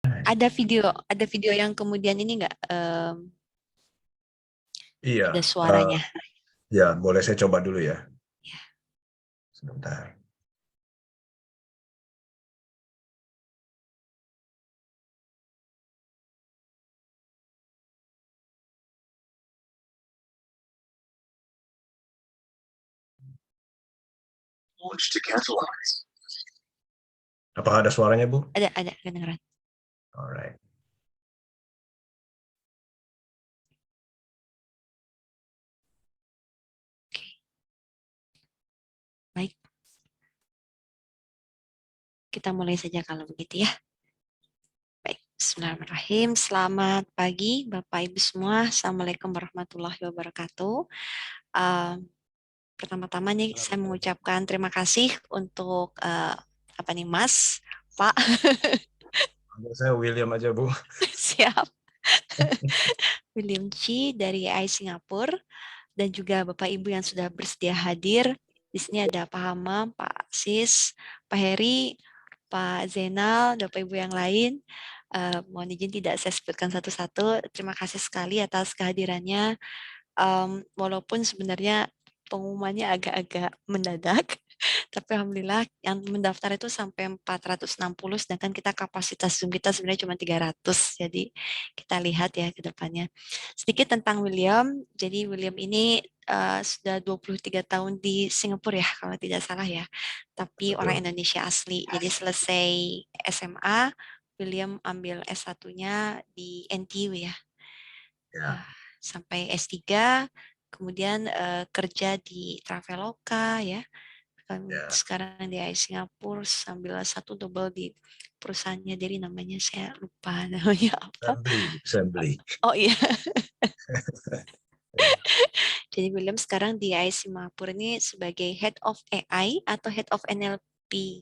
Ada video yang kemudian ini nggak Iya, ada suaranya. ya boleh saya coba dulu ya. Ya. Sebentar. Apakah ada suaranya, Bu? Ada kedengeran. Alright. Oke. Baik, kita mulai saja kalau begitu ya. Baik, Bismillahirrahmanirrahim. Selamat pagi Bapak Ibu semua. Assalamualaikum warahmatullahi wabarakatuh. Uh, Pertama-tama nih saya mengucapkan terima kasih untuk apa nih Mas, Pak. Panggil saya William aja, Bu. Siap. William Tjhi dari AI Singapura dan juga Bapak Ibu yang sudah bersedia hadir. Di sini ada Pak Hamam, Pak Sis, Pak Heri, Pak Zainal, dan Bapak Ibu yang lain. Mohon izin tidak saya sebutkan satu-satu. Terima kasih sekali atas kehadirannya. Walaupun sebenarnya pengumumannya agak-agak mendadak, tapi alhamdulillah yang mendaftar itu sampai 460, sedangkan kita kapasitas Zoom kita sebenarnya cuma 300. Jadi kita lihat ya ke depannya. Sedikit tentang William. Jadi William ini sudah 23 tahun di Singapura ya, kalau tidak salah ya. Tapi orang Betul. Indonesia asli. Jadi selesai SMA, William ambil S1-nya di NTU ya. Ya, Sampai S3, kemudian kerja di Traveloka ya. ya. Sekarang di Singapura sambil satu double di perusahaannya dari namanya saya lupa namanya apa. Assembly. Oh iya, jadi William sekarang di Singapura ini sebagai Head of AI atau Head of NLP.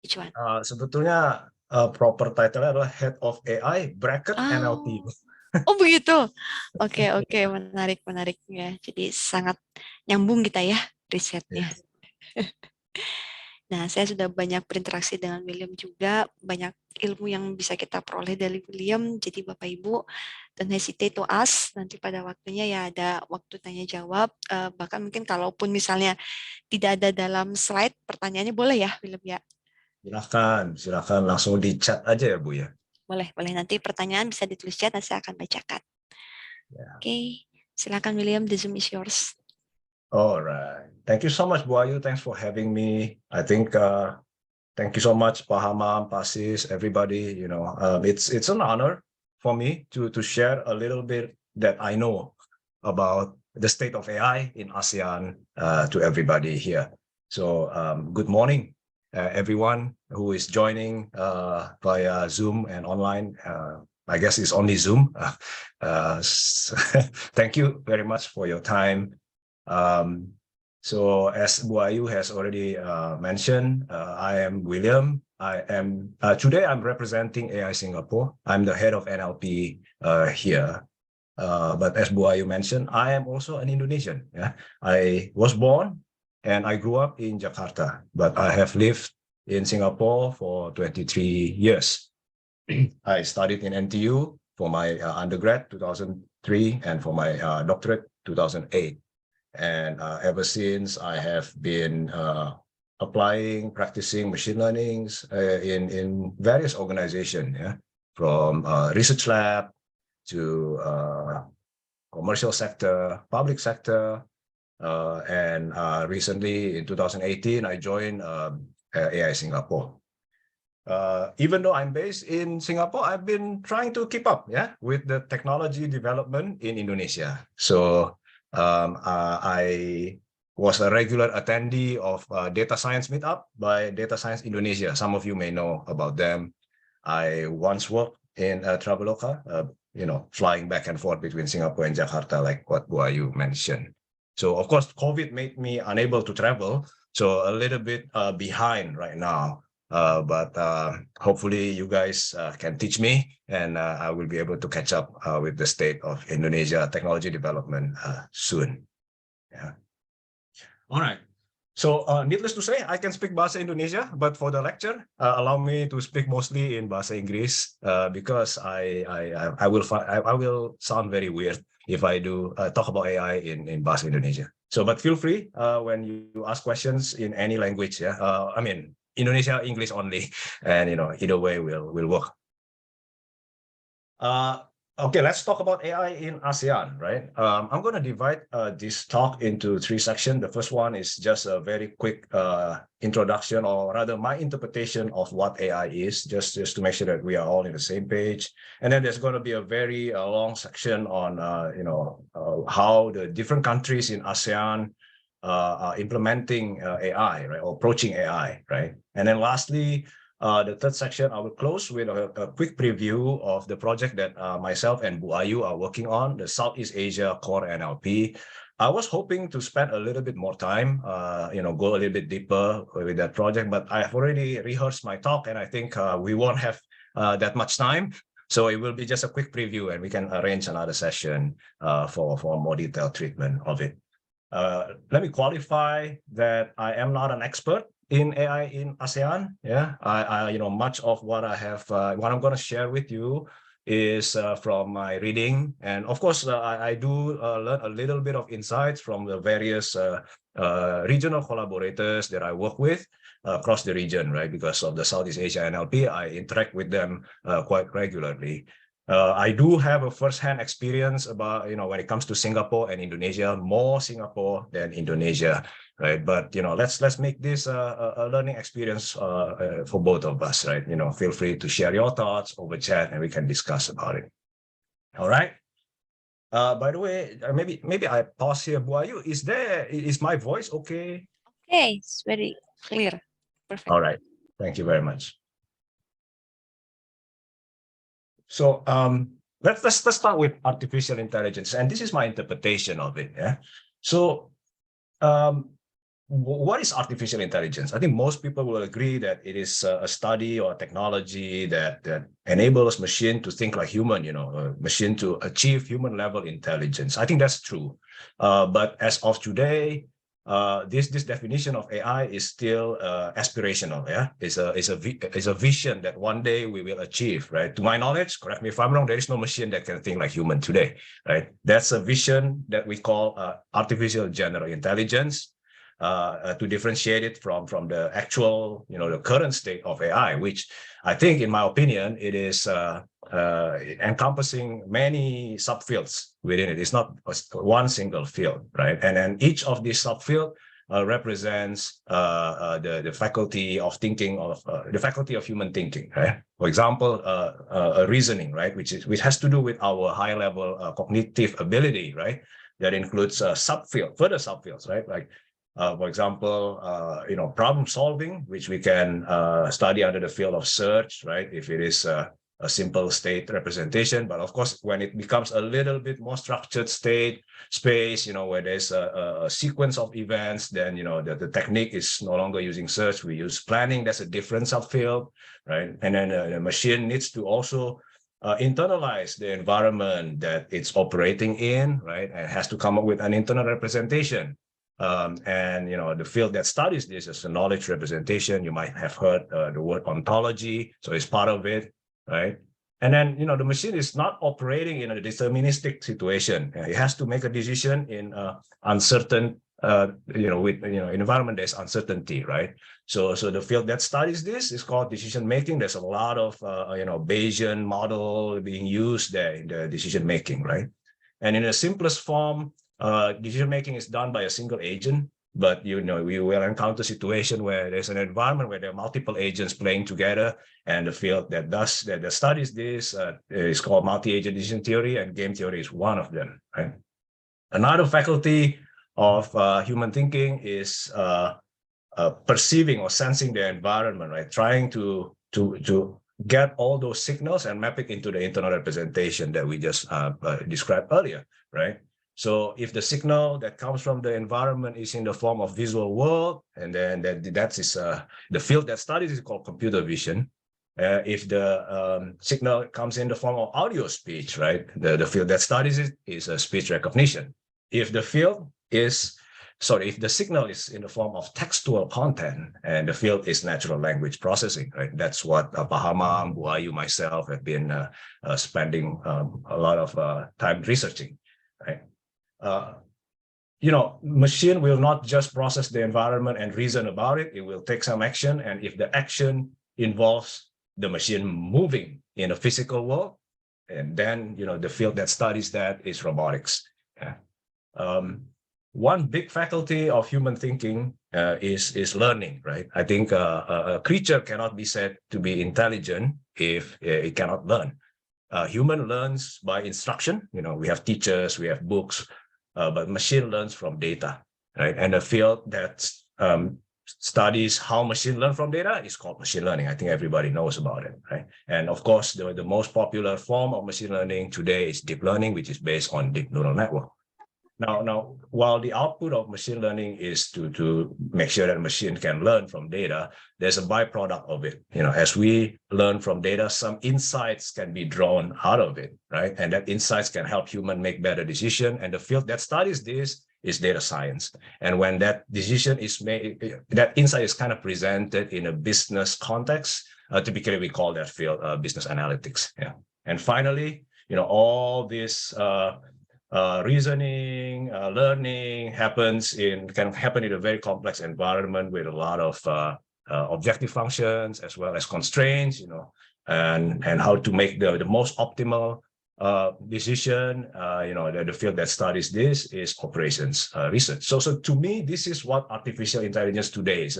Which one? Sebetulnya proper title adalah Head of AI bracket NLP. Oh, oh begitu. Oke, menarik ya. Jadi sangat nyambung kita ya risetnya. Yes. Nah, saya sudah banyak berinteraksi dengan William juga, banyak ilmu yang bisa kita peroleh dari William. Jadi Bapak Ibu, don't hesitate to ask. Nanti pada waktunya ya ada waktu tanya jawab. Bahkan mungkin kalaupun misalnya tidak ada dalam slide, pertanyaannya boleh ya William ya? Silakan langsung di chat aja ya, Bu ya. Boleh. Nanti pertanyaan bisa ditulis chat, nanti saya akan bacakan. Ya. Oke, silakan William, the Zoom is yours. All right. Thank you so much, Bu Ayu. Thanks for having me. I think thank you so much, Pak Hamam, Pak Sis, everybody. It's an honor for me to share a little bit that I know about the state of AI in ASEAN to everybody here. So good morning, everyone who is joining via Zoom and online. I guess it's only Zoom. Thank you very much for your time. So as Bu Ayu has already mentioned, I am William. I am today I'm representing AI Singapore. I'm the head of NLP here. But as Bu Ayu mentioned, I am also an Indonesian. Yeah, I was born and I grew up in Jakarta, but I have lived in Singapore for 23 years. I studied in NTU for my undergrad 2003 and for my doctorate 2008. And ever since, I have been practicing machine learnings in various organizations, yeah, from research lab to commercial sector, public sector, and recently in 2018, I joined AI Singapore. Even though I'm based in Singapore, I've been trying to keep up, yeah, with the technology development in Indonesia. So I was a regular attendee of Data Science Meetup by Data Science Indonesia. Some of you may know about them. I once worked in Traveloka, flying back and forth between Singapore and Jakarta, like what Bu Ayu mentioned. So of course, COVID made me unable to travel, so a little bit behind right now. But hopefully you guys can teach me and I will be able to catch up with the state of Indonesia technology development soon. Yeah. All right. So needless to say, I can speak Bahasa Indonesia, but for the lecture, allow me to speak mostly in Bahasa Inggris because I will sound very weird if I do talk about AI in Bahasa Indonesia. So, but feel free when you ask questions in any language. Yeah, I mean Indonesia English only, and either way will work. Okay, let's talk about AI in ASEAN, right? I'm going to divide this talk into 3 sections. The first one is just a very quick introduction, or rather my interpretation of what AI is, just to make sure that we are all in the same page. And then there's going to be a very long section on, how the different countries in ASEAN are implementing AI, right, or approaching AI, right? And then lastly, the third section, I will close with a quick preview of the project that myself and Bu Ayu are working on, the Southeast Asia Core NLP. I was hoping to spend a little bit more time, go a little bit deeper with that project, but I have already rehearsed my talk, and I think we won't have that much time. So it will be just a quick preview, and we can arrange another session for a more detailed treatment of it. Let me qualify that I am not an expert in AI in ASEAN. Yeah, much of what I have, what I'm going to share with you is from my reading. And of course, I do learn a little bit of insights from the various regional collaborators that I work with across the region, right? Because of the Southeast Asia NLP, I interact with them quite regularly. I do have a first-hand experience about, when it comes to Singapore and Indonesia, more Singapore than Indonesia, right? But, let's make this a learning experience for both of us, right? Feel free to share your thoughts over chat and we can discuss about it. All right. By the way, maybe I pause here. Bu Ayu, is my voice okay? Okay, it's very clear. Perfect. All right. Thank you very much. So let's start with artificial intelligence, and this is my interpretation of it. Yeah. So what is artificial intelligence? I think most people will agree that it is a study or a technology that enables machine to think like human, a machine to achieve human level intelligence. I think that's true. But as of today, this definition of AI is still aspirational. Yeah, it's a vision that one day we will achieve. Right. To my knowledge, correct me if I'm wrong, there is no machine that can think like human today. Right. That's a vision that we call artificial general intelligence. To differentiate it from the actual, the current state of AI, which I think, in my opinion, it is encompassing many subfields within it. It's not one single field, right? And then each of these subfield represents the faculty of thinking the faculty of human thinking, right? For example, reasoning, right, which has to do with our high level cognitive ability, right? That includes further subfields, right? Like for example, problem solving, which we can study under the field of search, right? If it is a simple state representation, but of course, when it becomes a little bit more structured state space, where there's a sequence of events, then the technique is no longer using search. We use planning. That's a different subfield, right? And then the machine needs to also internalize the environment that it's operating in, right? And has to come up with an internal representation. And the field that studies this is a knowledge representation. You might have heard the word ontology, so it's part of it, right? And then the machine is not operating in a deterministic situation. It has to make a decision in uncertain, with environment there's uncertainty, right? So the field that studies this is called decision making. There's a lot of Bayesian model being used there in the decision making, right? And in the simplest form, decision making is done by a single agent, but we will encounter a situation where there's an environment where there are multiple agents playing together, and the field that studies this is called multi-agent decision theory, and game theory is one of them. Right? Another faculty of human thinking is perceiving or sensing the environment, right? Trying to get all those signals and map it into the internal representation that we just described earlier, right? So if the signal that comes from the environment is in the form of visual world, and then that is the field that studies is called computer vision. If the signal comes in the form of audio speech, right, the field that studies it is speech recognition. If the field is sorry, if the signal is in the form of textual content and the field is natural language processing, right? That's what Pahamam, Buayu, myself have been spending a lot of time researching, right? Machine will not just process the environment and reason about it. It will take some action. And if the action involves the machine moving in a physical world, and then, the field that studies that is robotics. Yeah. One big faculty of human thinking is learning, right? I think a creature cannot be said to be intelligent if it cannot learn. Human learns by instruction. We have teachers, we have books, but machine learns from data, right? And a field that studies how machine learn from data is called machine learning. I think everybody knows about it, right? And of course, the most popular form of machine learning today is deep learning, which is based on deep neural network. Now, while the output of machine learning is to make sure that a machine can learn from data, there's a byproduct of it. As we learn from data, some insights can be drawn out of it, right? And that insights can help human make better decisions. And the field that studies this is data science. And when that decision is made, that insight is kind of presented in a business context. Typically, we call that field business analytics. Yeah. And finally, all this reasoning, learning can happen in a very complex environment with a lot of objective functions as well as constraints, and how to make the most optimal decision. The field that studies this is operations research. So to me, this is what artificial intelligence today is.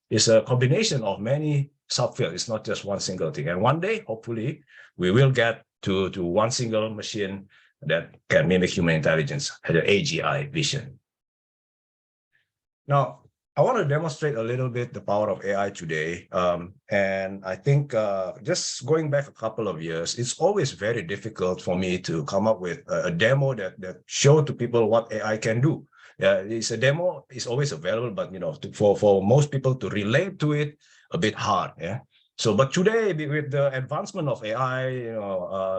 It's a combination of many subfields. It's not just one single thing. And one day, hopefully, we will get to one single machine that can mimic human intelligence, the AGI vision. Now, I want to demonstrate a little bit the power of AI today. And I think just going back a couple of years, it's always very difficult for me to come up with a demo that show to people what AI can do. It's a demo, it's always available, but for most people to relate to it, a bit hard. Yeah. So, but today, with the advancement of AI,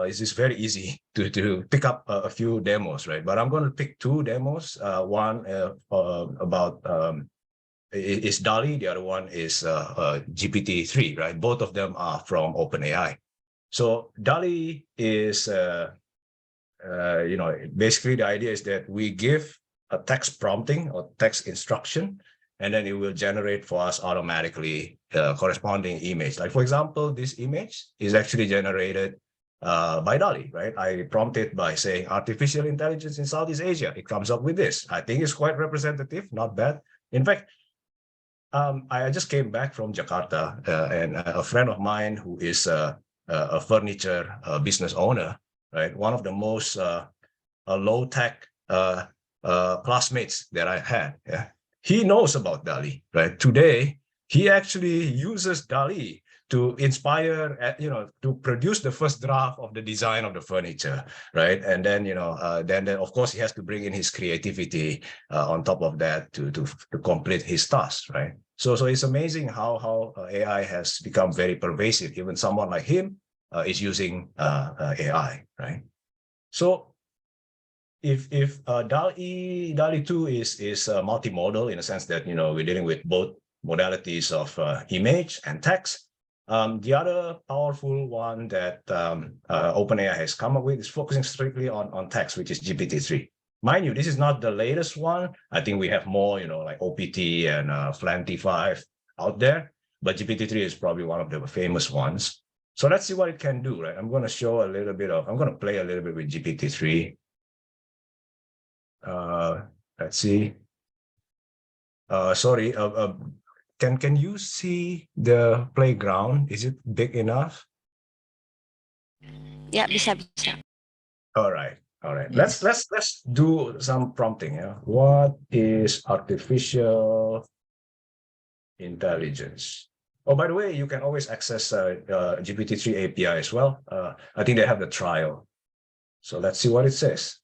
it's very easy to pick up a few demos, right? But I'm going to pick two demos. One about is DALL-E. The other one is GPT-3, right? Both of them are from OpenAI. So DALL-E is, basically the idea is that we give a text prompting or text instruction, and then it will generate for us automatically corresponding image. Like, for example, this image is actually generated by DALL-E, right? I prompted by saying artificial intelligence in Southeast Asia. It comes up with this. I think it's quite representative, not bad. In fact, I just came back from Jakarta, and a friend of mine who is a furniture business owner, right? One of the most low-tech classmates that I had. Yeah. He knows about DALL-E, right? Today, he actually uses DALL-E to inspire, to produce the first draft of the design of the furniture, right? And then, then of course, he has to bring in his creativity on top of that to complete his task, right? So it's amazing how AI has become very pervasive. Even someone like him is using AI, right? So if DALL-E 2 is multimodal in a sense that we're dealing with both modalities of image and text. The other powerful one that OpenAI has come up with is focusing strictly on text, which is GPT-3. Mind you, this is not the latest one. I think we have more, like OPT and Flanty5 out there, but GPT-3 is probably one of the famous ones. So let's see what it can do, right? I'm going to play a little bit with GPT-3. Let's see. Sorry, can you see the playground? Is it big enough? Ya, bisa. All right. Let's do some prompting. Yeah. What is artificial intelligence? Oh, by the way, you can always access GPT-3 API as well. I think they have the trial. So let's see what it says.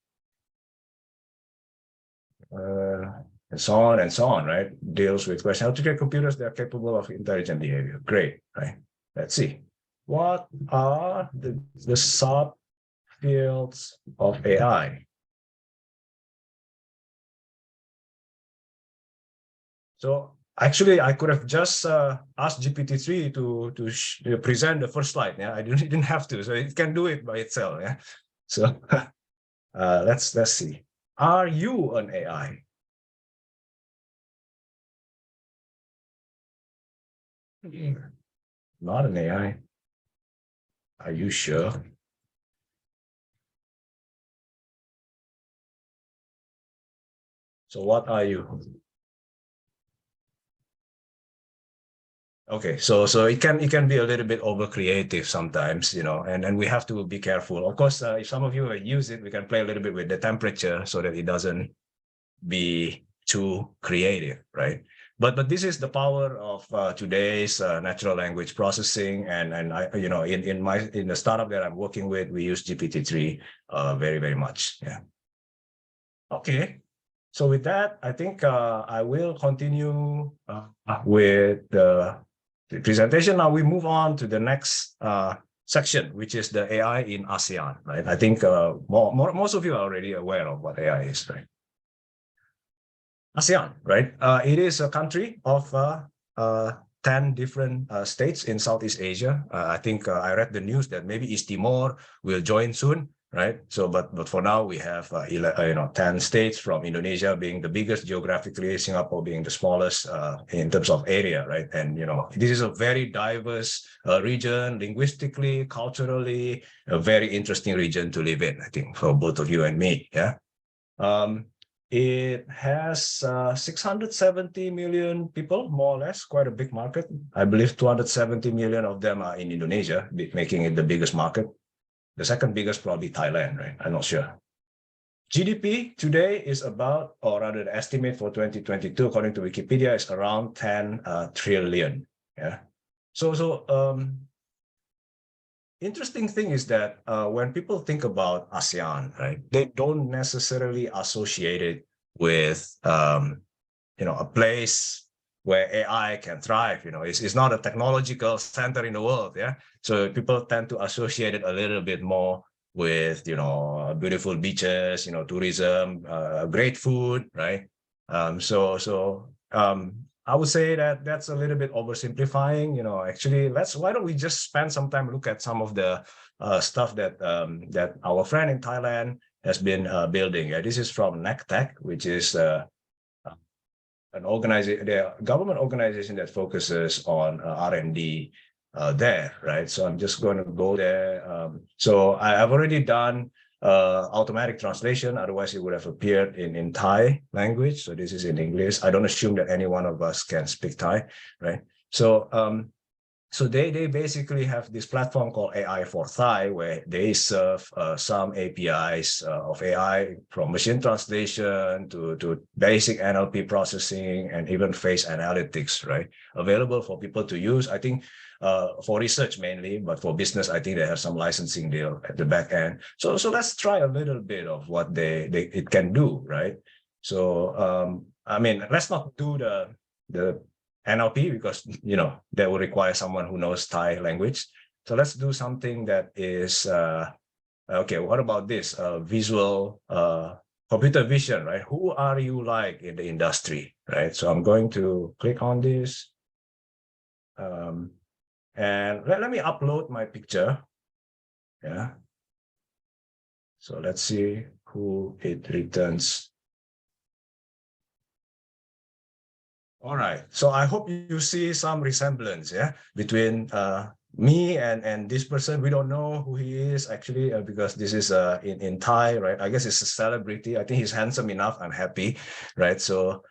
And so on, right? Deals with questions. How to get computers that are capable of intelligent behavior. Great, right? Let's see. What are the subfields of AI? So actually, I could have just asked GPT-3 to present the first slide. Yeah, I didn't have to, so it can do it by itself. Yeah. So let's see. Are you an AI? Not an AI. Are you sure? So what are you? Okay, so it can be a little bit over creative sometimes, you know, and we have to be careful. Of course, if some of you use it, we can play a little bit with the temperature so that it doesn't be too creative, right? But this is the power of today's natural language processing, and I, you know, in the startup that I'm working with, we use GPT-3 very much. Yeah. Okay. So with that, I think I will continue with the presentation. Now we move on to the next section, which is the AI in ASEAN, right? I think most of you are already aware of what AI is, right? ASEAN, right? It is a country of 10 different states in Southeast Asia. I think I read the news that maybe East Timor will join soon, right? So, but for now we have 10 states, from Indonesia being the biggest geographically, Singapore being the smallest in terms of area, right? And this is a very diverse region, linguistically, culturally, a very interesting region to live in, I think, for both of you and me. Yeah. It has 670 million people, more or less, quite a big market. I believe 270 million of them are in Indonesia, making it the biggest market. The second biggest probably Thailand, right? I'm not sure. GDP today is about, or rather the estimate for 2022, according to Wikipedia, is around 10 trillion. Yeah. Interesting thing is that when people think about ASEAN, right, they don't necessarily associate it with a place where AI can thrive. It's not a technological center in the world. Yeah, so people tend to associate it a little bit more with beautiful beaches, tourism, great food, right? I would say that that's a little bit oversimplifying. Actually, why don't we just spend some time look at some of the stuff that that our friend in Thailand has been building. This is from NECTEC, which is an organization, the government organization that focuses on R&D there, right? So I'm just going to go there. So I've already done automatic translation. Otherwise, it would have appeared in Thai language. So this is in English. I don't assume that any one of us can speak Thai, right? So they basically have this platform called AI for Thai, where they serve some APIs of AI, from machine translation to basic NLP processing and even face analytics, right? Available for people to use. I think for research mainly, but for business, I think they have some licensing deal at the back end. So let's try a little bit of what it can do, right? So I mean, let's not do the NLP, because that will require someone who knows Thai language. So let's do something that is okay. What about this visual computer vision, right? Who are you like in the industry, right? So I'm going to click on this, and let me upload my picture. Yeah. So let's see who it returns. All right. So I hope you see some resemblance, yeah, between me and this person. We don't know who he is actually, because this is in Thai, right? I guess it's a celebrity. I think he's handsome enough. I'm happy, right? So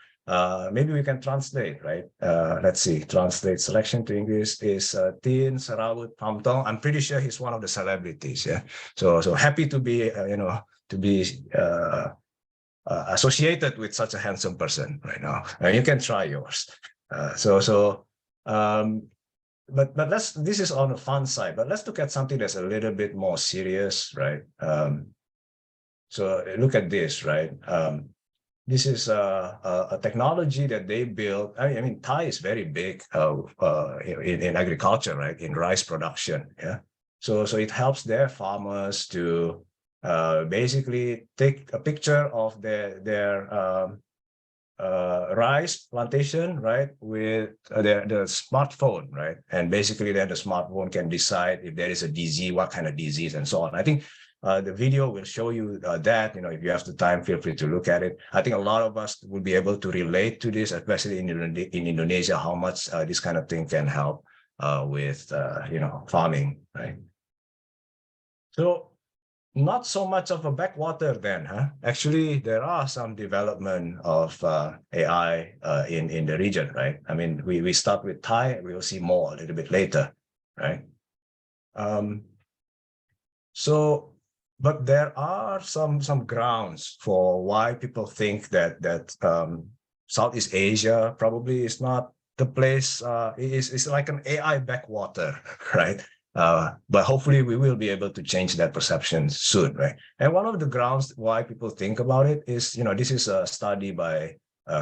maybe we can translate, right? Let's see. Translate selection to English is Tin Sarawut Pamtong. I'm pretty sure he's one of the celebrities, yeah. So happy to be to be associated with such a handsome person right now. You can try yours. But this is on the fun side, but let's look at something that's a little bit more serious, right? So look at this, right? This is a technology that they built. I mean, Thai is very big in agriculture, right? In rice production, yeah. So it helps their farmers to basically take a picture of their rice plantation, right, with the smartphone, right? And basically then the smartphone can decide if there is a disease, what kind of disease and so on. I think the video will show you that, if you have the time, feel free to look at it. I think a lot of us will be able to relate to this, especially in Indonesia, how much this kind of thing can help with, farming, right? So not so much of a backwater then, huh? Actually, there are some development of AI in the region, right? I mean, we start with Thai, we will see more a little bit later, right? But there are some grounds for why people think that Southeast Asia probably is not the place. It's like an AI backwater, right? But hopefully we will be able to change that perception soon, right? And one of the grounds why people think about it is, this is a study by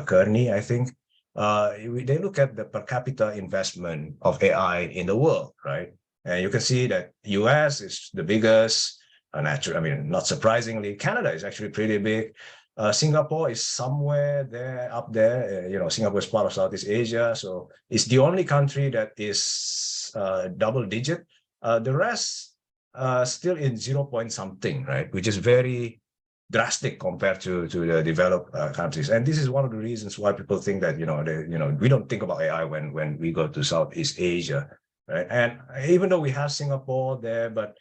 Kearney, I think. They look at the per capita investment of AI in the world, right? And you can see that US is the biggest, not surprisingly, Canada is actually pretty big. Singapore is somewhere there, up there. Singapore is part of Southeast Asia, so it's the only country that is double digit. The rest still in 0 point something, right? Which is very drastic compared to the developed countries. And this is one of the reasons why people think that, we don't think about AI when we go to Southeast Asia, right? And even though we have Singapore there, but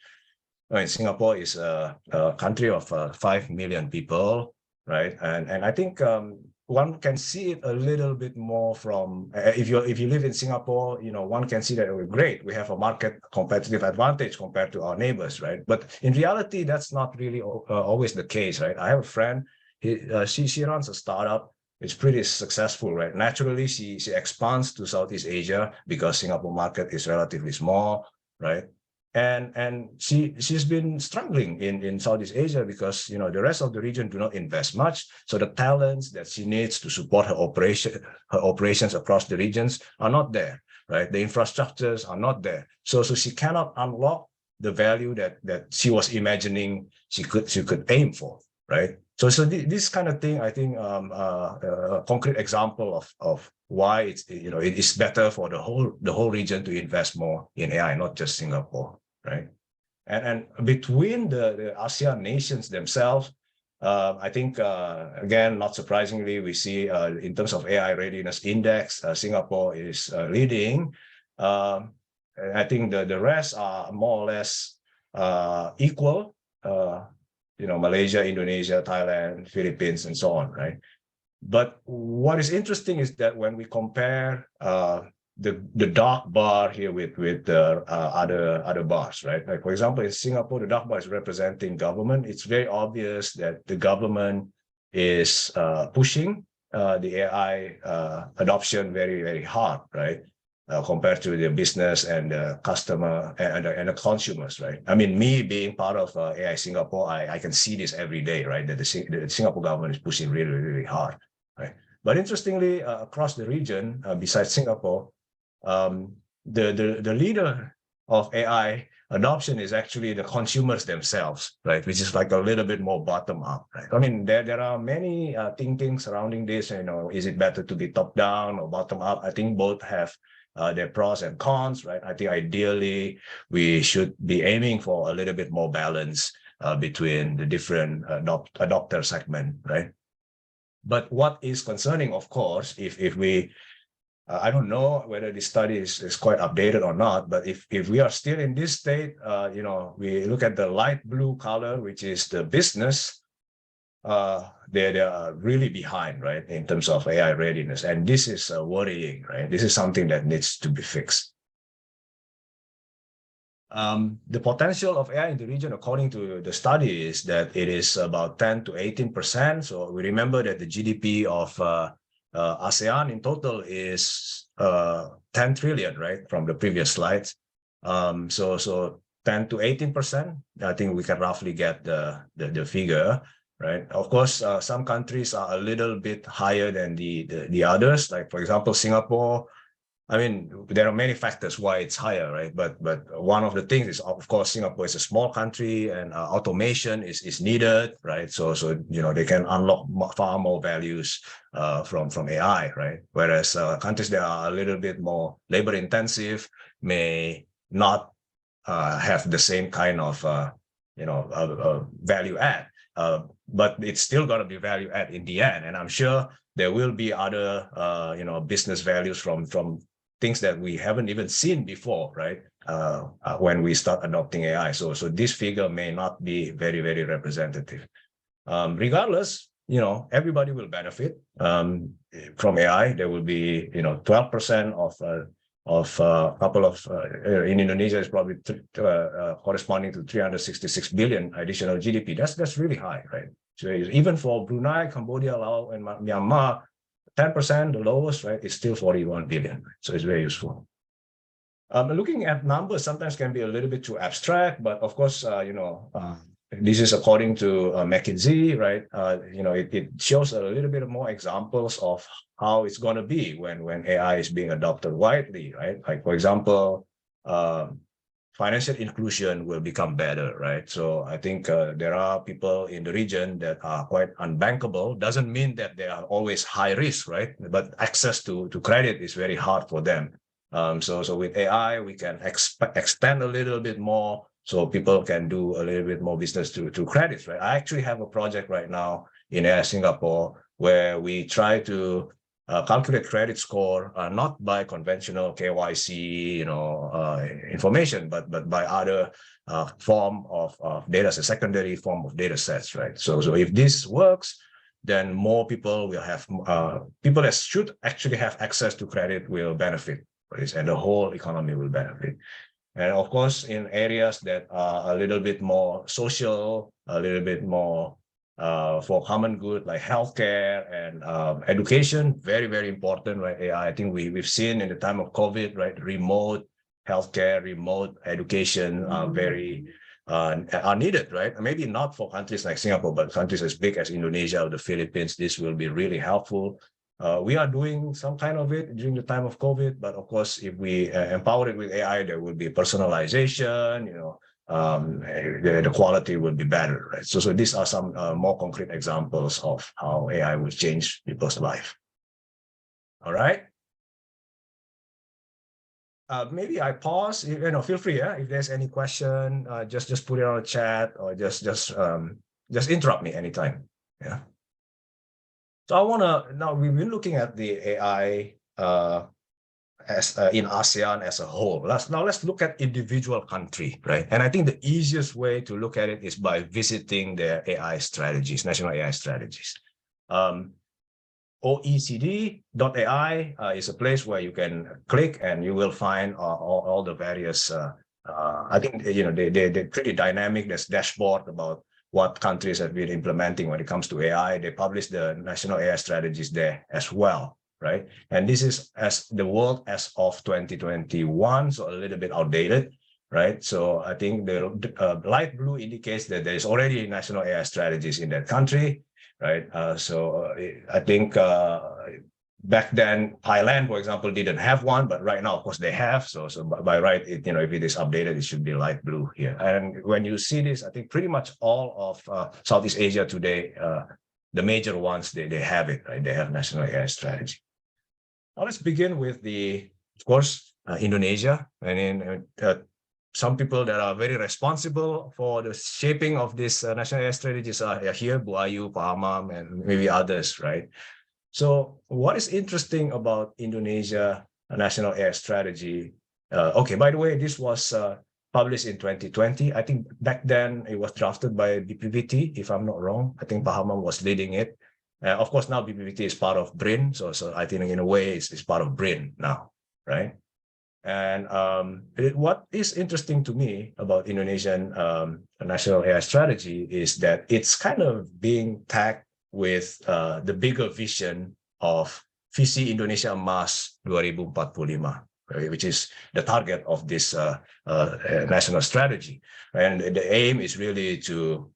Singapore is a country of 5 million people, right? And I think one can see it a little bit more from, if you live in Singapore, one can see that, oh, great, we have a market competitive advantage compared to our neighbors, right? But in reality, that's not really always the case, right? I have a friend, she runs a startup. It's pretty successful, right? Naturally, she expands to Southeast Asia because Singapore market is relatively small, right? And she's been struggling in Southeast Asia because the rest of the region do not invest much. So the talents that she needs to support her operations across the regions are not there, right? The infrastructures are not there. So she cannot unlock the value that she was imagining she could aim for, right? So this kind of thing, I think, a concrete example of why it is better for the whole region to invest more in AI, not just Singapore, right? And between the ASEAN nations themselves, I think, again, not surprisingly, we see in terms of AI readiness index, Singapore is leading. I think the rest are more or less equal. Malaysia, Indonesia, Thailand, Philippines, and so on, right? But what is interesting is that when we compare the dark bar here with the other bars, right? Like, for example, in Singapore, the dark bar is representing government. It's very obvious that the government is pushing the AI adoption very, very hard, right? Compared to the business and the customer and the consumers, right? I mean, me being part of AI Singapore, I can see this every day, right? That the Singapore government is pushing really, really hard, right? But interestingly, across the region, besides Singapore, the leader of AI adoption is actually the consumers themselves, right? Which is like a little bit more bottom up, right? I mean, there are many thinking surrounding this. Is it better to be top down or bottom up? I think both have their pros and cons, right? I think ideally we should be aiming for a little bit more balance between the different adopter segment, right? But what is concerning, of course, if we, I don't know whether this study is quite updated or not, but if we are still in this state, we look at the light blue color, which is the business, they are really behind, right, in terms of AI readiness. And this is worrying, right? This is something that needs to be fixed. The potential of AI in the region, according to the study, is that it is about 10 to 18%. So we remember that the GDP of ASEAN in total is 10 trillion, right, from the previous slides. So 10 to 18%, I think we can roughly get the figure, right? Of course, some countries are a little bit higher than the others. Like, for example, Singapore I mean, there are many factors why it's higher, right? But one of the things is, of course, Singapore is a small country, and automation is needed, right? So they can unlock far more values from AI, right? Whereas countries that are a little bit more labor intensive may not have the same kind of value add, but it's still going to be value add in the end. And I'm sure there will be other business values from things that we haven't even seen before, right? When we start adopting AI. So this figure may not be very, very representative. Regardless, everybody will benefit from AI. There will be 12% of a couple of in Indonesia is probably corresponding to 366 billion additional GDP. That's really high, right? So even for Brunei, Cambodia, Laos, and Myanmar, 10%, the lowest, right, is still 41 billion. So it's very useful. Looking at numbers sometimes can be a little bit too abstract, but of course, this is according to McKinsey, right? It shows a little bit more examples of how it's going to be when AI is being adopted widely, right? Like, for example, financial inclusion will become better, right? So I think there are people in the region that are quite unbankable. Doesn't mean that they are always high risk, right? But access to credit is very hard for them. So with AI, we can extend a little bit more, so people can do a little bit more business to credits, right? I actually have a project right now in Singapore where we try to calculate credit score, not by conventional KYC, information, but by other form of data, a secondary form of data sets, right? So if this works, then more people will have, people that should actually have access to credit will benefit, right? And the whole economy will benefit. And of course, in areas that are a little bit more social, a little bit more for common good, like healthcare and education, very, very important, right? I think we've seen in the time of COVID, right? Remote healthcare, remote education are very are needed, right? Maybe not for countries like Singapore, but countries as big as Indonesia or the Philippines, this will be really helpful. We are doing some kind of it during the time of COVID, but of course, if we empower it with AI, there will be personalization, the quality will be better, right? So these are some more concrete examples of how AI will change people's life. All right. Maybe I pause. Feel free. If there's any question, just put it on the chat, or just interrupt me anytime. Yeah. So I want to, now we've been looking at the AI as in ASEAN as a whole. Let's look at individual country, right? And I think the easiest way to look at it is by visiting their AI strategies, national AI strategies. OECD.ai is a place where you can click and you will find all the various, I think, they're pretty dynamic. There's dashboard about what countries have been implementing when it comes to AI. They publish the national AI strategies there as well, right? And this is as the world as of 2021, so a little bit outdated, right? So I think the light blue indicates that there is already national AI strategies in that country, right? So I think back then, Thailand, for example, didn't have one, but right now, of course, they have. So by right, if it is updated, it should be light blue here. And when you see this, I think pretty much all of Southeast Asia today, the major ones, they have it, right? They have national AI strategy. Now let's begin with of course, Indonesia. And some people that are very responsible for the shaping of this national AI strategies are here, Bu Ayu, Pak Amam, and maybe others, right? So what is interesting about Indonesia national AI strategy? Okay, by the way, this was published in 2020. I think back then it was drafted by BPPT, if I'm not wrong. I think Pak Hamam was leading it. Of course, now BPPT is part of BRIN. So I think in a way it's part of BRIN now, right? And what is interesting to me about Indonesian national AI strategy is that it's kind of being tagged with the bigger vision of Visi Indonesia Emas 2045, which is the target of this national strategy. And the aim is really to,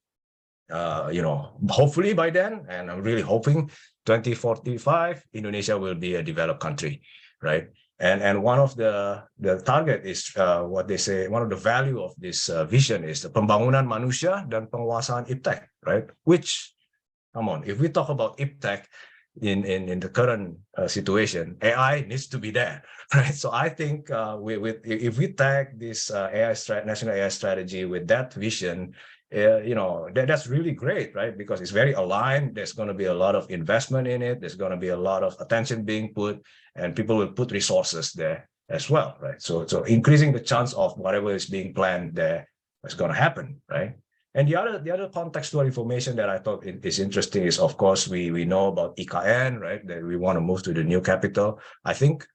hopefully by then, and I'm really hoping 2045, Indonesia will be a developed country, right? And one of the target is what they say, one of the value of this vision is the pembangunan manusia dan penguasaan iptek, right? Which, come on, if we talk about iptek in the current situation, AI needs to be there, right? So I think if we tag this national AI strategy with that vision, that's really great, right? Because it's very aligned. There's going to be a lot of investment in it. There's going to be a lot of attention being put, and people will put resources there as well, right? So increasing the chance of whatever is being planned there is going to happen, right? And the other contextual information that I thought is interesting is, of course, we know about IKN, right? That we want to move to the new capital. I think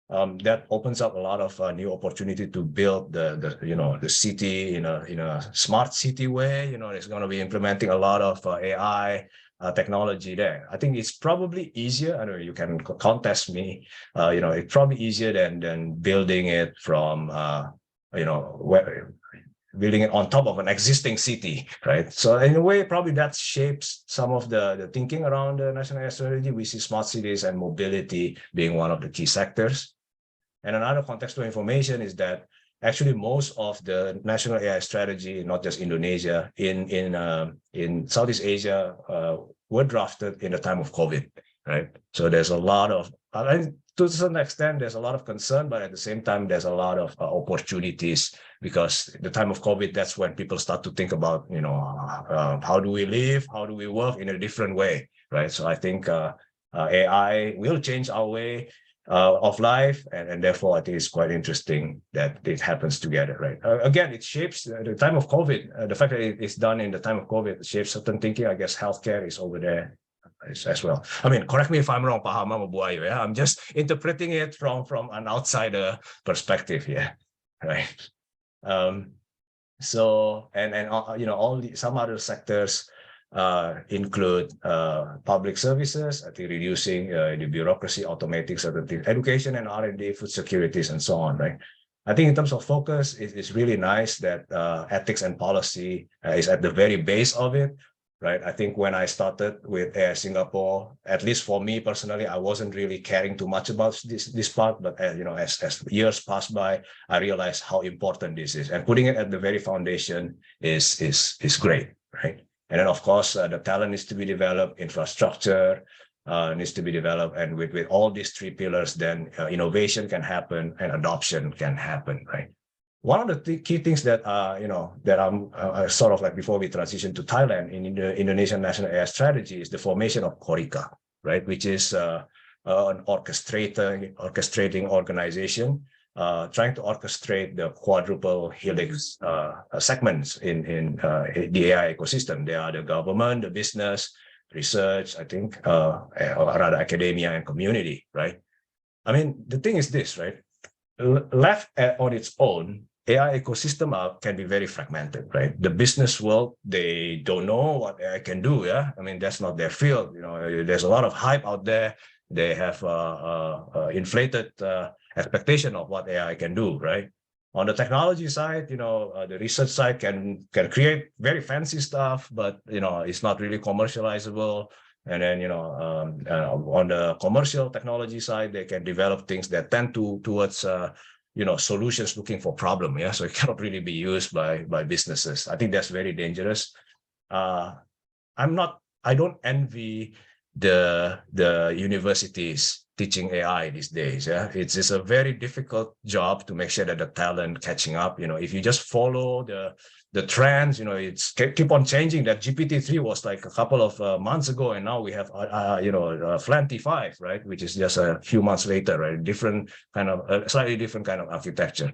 that opens up a lot of new opportunity to build the city in a smart city way. It's going to be implementing a lot of AI technology there. I think it's probably easier. I know you can contest me. It's probably easier than building it from building it on top of an existing city, right? So in a way, probably that shapes some of the thinking around the national AI strategy. We see smart cities and mobility being one of the key sectors. And another contextual information is that actually most of the national AI strategy, not just Indonesia, in Southeast Asia, were drafted in the time of COVID, right? So there's a lot of, to a certain extent, there's a lot of concern, but at the same time, there's a lot of opportunities, because the time of COVID, that's when people start to think about, how do we live? How do we work in a different way, right? So I think AI will change our way of life, and therefore I think it's quite interesting that it happens together, right? Again, it shapes the time of COVID. The fact that it's done in the time of COVID shapes certain thinking. I guess healthcare is over there as well. I mean, correct me if I'm wrong, Pak Hama Bu Ayu, yeah? I'm just interpreting it from an outsider perspective here, right? So all some other sectors include public services, I think reducing the bureaucracy, automating certain things, education and R&D, food securities, and so on, right? I think in terms of focus, it's really nice that ethics and policy is at the very base of it, right? I think when I started with AI Singapore, at least for me personally, I wasn't really caring too much about this part, but as years pass by, I realized how important this is, and putting it at the very foundation is great, right? And then, of course, the talent needs to be developed, infrastructure needs to be developed. And with all these three pillars, then innovation can happen and adoption can happen, right? One of the key things that, that I'm sort of like, before we transition to Thailand in the Indonesian National AI Strategy, is the formation of KORIKA, right? Which is an orchestrating organization trying to orchestrate the quadruple helix segments in the AI ecosystem. They are the government, the business, research, I think, or rather academia and community, right? I mean, the thing is this, right? Left on its own, AI ecosystem can be very fragmented, right? The business world, they don't know what AI can do, yeah? I mean, that's not their field. There's a lot of hype out there. They have inflated expectation of what AI can do, right? On the technology side, the research side can create very fancy stuff, but it's not really commercializable. And then on the commercial technology side, they can develop things that tend towards solutions looking for problem. Yeah, so it cannot really be used by businesses. I think that's very dangerous. I don't envy the universities teaching AI these days. Yeah, it's a very difficult job to make sure that the talent catching up. If you just follow the trends, it's keep on changing. That GPT-3 was like a couple of months ago, and now we have Flanty-5, right, which is just a few months later, right? Different kind of slightly different kind of architecture.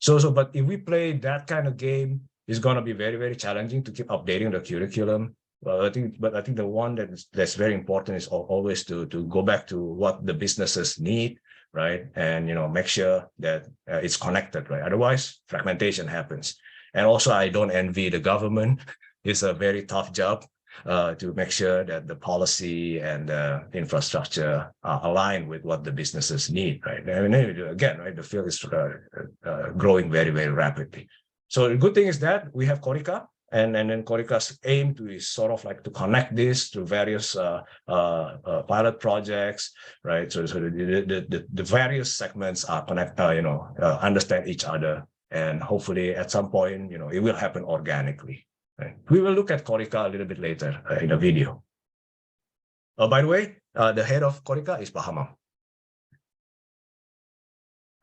But if we play that kind of game, it's going to be very, very challenging to keep updating the curriculum. Well, I think the one that's very important is always to go back to what the businesses need, right? And make sure that it's connected, right? Otherwise, fragmentation happens. And also, I don't envy the government. It's a very tough job to make sure that the policy and the infrastructure are aligned with what the businesses need, right? I mean, again, right, the field is growing very, very rapidly. So the good thing is that we have KORIKA. And then Korika's aim to is sort of like to connect this to various pilot projects, right? So the various segments are understand each other, and hopefully at some point, it will happen organically. Right? We will look at Korika a little bit later in a video. By the way, the head of Korika is Bahama.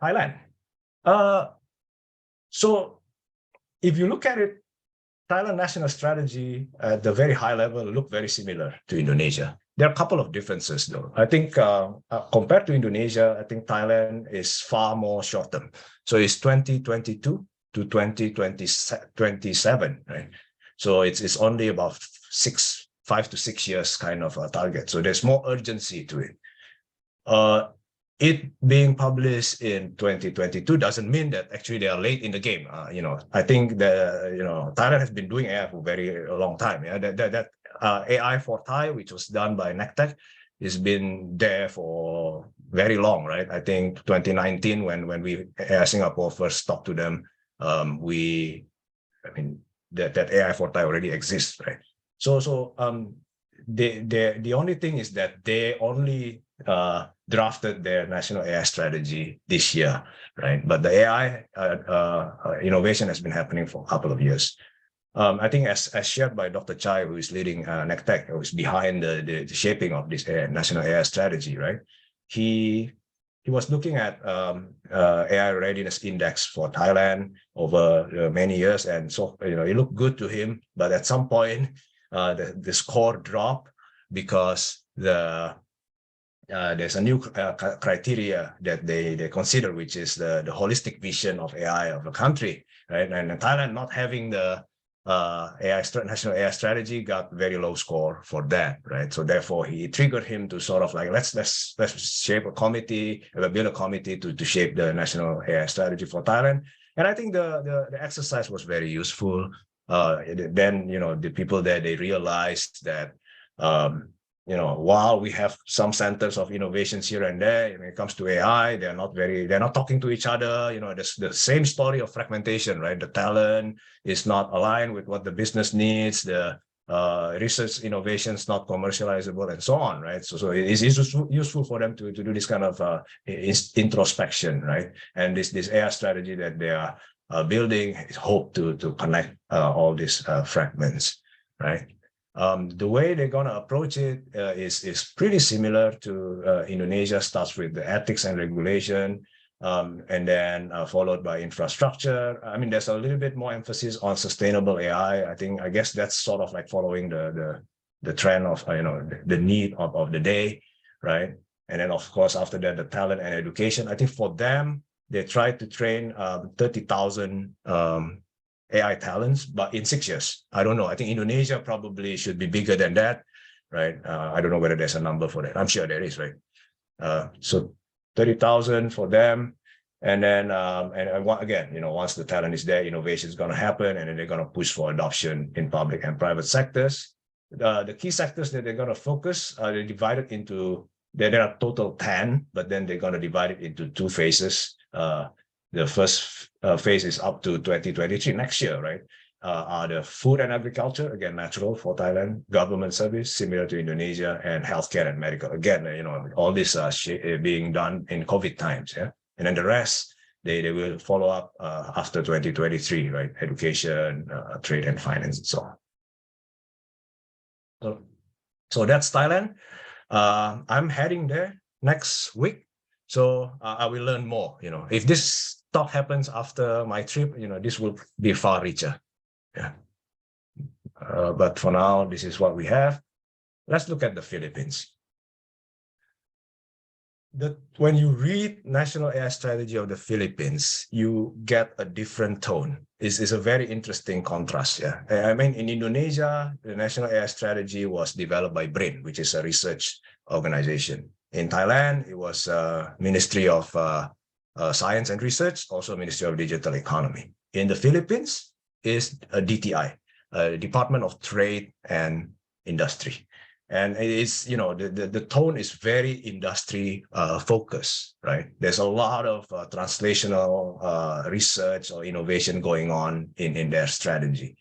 Thailand. So if you look at it, Thailand national strategy at the very high level look very similar to Indonesia. There are a couple of differences though. I think compared to Indonesia, I think Thailand is far more short term. So it's 2022 to 2027, right? So it's only about 5 to 6 years kind of a target. So there's more urgency to it. It being published in 2022 doesn't mean that actually they are late in the game. I think that Thailand has been doing AI for a very long time. Yeah, that AI for Thai, which was done by NECTEC, has been there for very long, right? I think 2019 when we Singapore first talked to them, that AI for Thai already exists, right? So the only thing is that they only drafted their national AI strategy this year, right? But the AI innovation has been happening for a couple of years. I think as shared by Dr. Tjhi, who is leading NECTEC, who is behind the shaping of this national AI strategy, right? He was looking at AI readiness index for Thailand over many years, and so it looked good to him. But at some point, the score dropped because there's a new criteria that they consider, which is the holistic vision of AI of the country, right? And Thailand not having the national AI strategy got very low score for that, right? So therefore, he triggered him to sort of like let's shape a committee, build a committee to shape the national AI strategy for Thailand. And I think the exercise was very useful. Then the people there, they realized that while we have some centers of innovations here and there, when it comes to AI, they're not talking to each other. There's the same story of fragmentation, right? The talent is not aligned with what the business needs. The research innovations not commercializable, and so on, right? So it is useful for them to do this kind of introspection, right? And this AI strategy that they are building is hope to connect all these fragments, right? The way they're going to approach it is pretty similar to Indonesia. Starts with the ethics and regulation, and then followed by infrastructure. I mean, there's a little bit more emphasis on sustainable AI. I guess that's sort of like following the trend of the need of the day, right? And then of course after that, the talent and education. I think for them, they try to train 30,000 AI talents, but in 6 years. I don't know. I think Indonesia probably should be bigger than that, right? I don't know whether there's a number for that. I'm sure there is, right? So 30,000 for them. And then, again, once the talent is there, innovation is going to happen, and then they're going to push for adoption in public and private sectors. The key sectors that they're going to focus, they're divided into, there are total 10, but then they're going to divide it into 2 phases. The first phase is up to 2023, next year, right? Are the food and agriculture, again, natural for Thailand, government service, similar to Indonesia, and healthcare and medical. Again, all this being done in COVID times, yeah? And then the rest, they will follow up after 2023, right? Education, trade and finance, and so on. So that's Thailand. I'm heading there next week. So I will learn more. If this talk happens after my trip, this will be far richer. Yeah. But for now, this is what we have. Let's look at the Philippines. When you read National AI Strategy of the Philippines, you get a different tone. It's a very interesting contrast. Yeah, I mean, in Indonesia, the National AI Strategy was developed by BRIN, which is a research organization. In Thailand, it was Ministry of Science and Research, also Ministry of Digital Economy. In the Philippines is a DTI, Department of Trade and Industry. And it is, the tone is very industry focused, right? There's a lot of translational research or innovation going on in their strategy.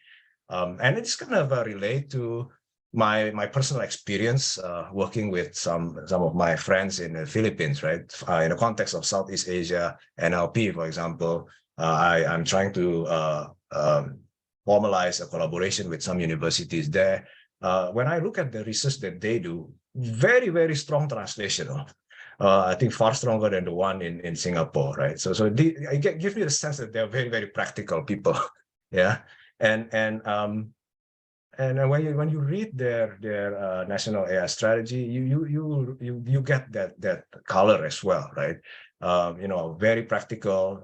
And it's kind of relate to my personal experience working with some of my friends in the Philippines, right? In the context of Southeast Asia, NLP, for example, I'm trying to formalize a collaboration with some universities there. When I look at the research that they do, very, very strong translation. I think far stronger than the one in Singapore, right? So it gives me the sense that they're very, very practical people. Yeah. And when you read their national AI strategy, you get that color as well, right? Very practical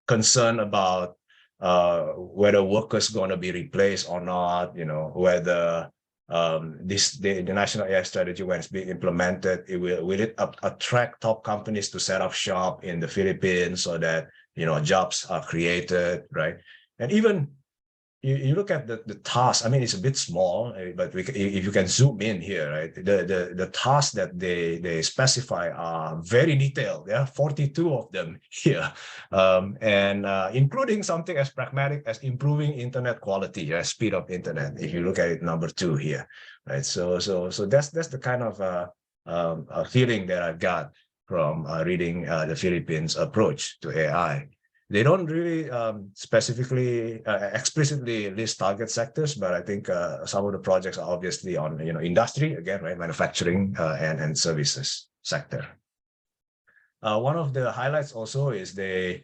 concern about whether workers going to be replaced or not. Whether the national AI strategy, when it's being implemented, will it attract top companies to set up shop in the Philippines so that jobs are created, right? And even you look at the task. I mean, it's a bit small, but if you can zoom in here, right? The tasks that they specify are very detailed. Yeah, 42 of them here, and including something as pragmatic as improving internet quality, speed of internet. If you look at it, number 2 here, right? So that's the kind of feeling that I've got from reading the Philippines approach to AI. They don't really specifically explicitly list target sectors, but I think some of the projects are obviously on industry again, right? Manufacturing and services sector. One of the highlights also is they're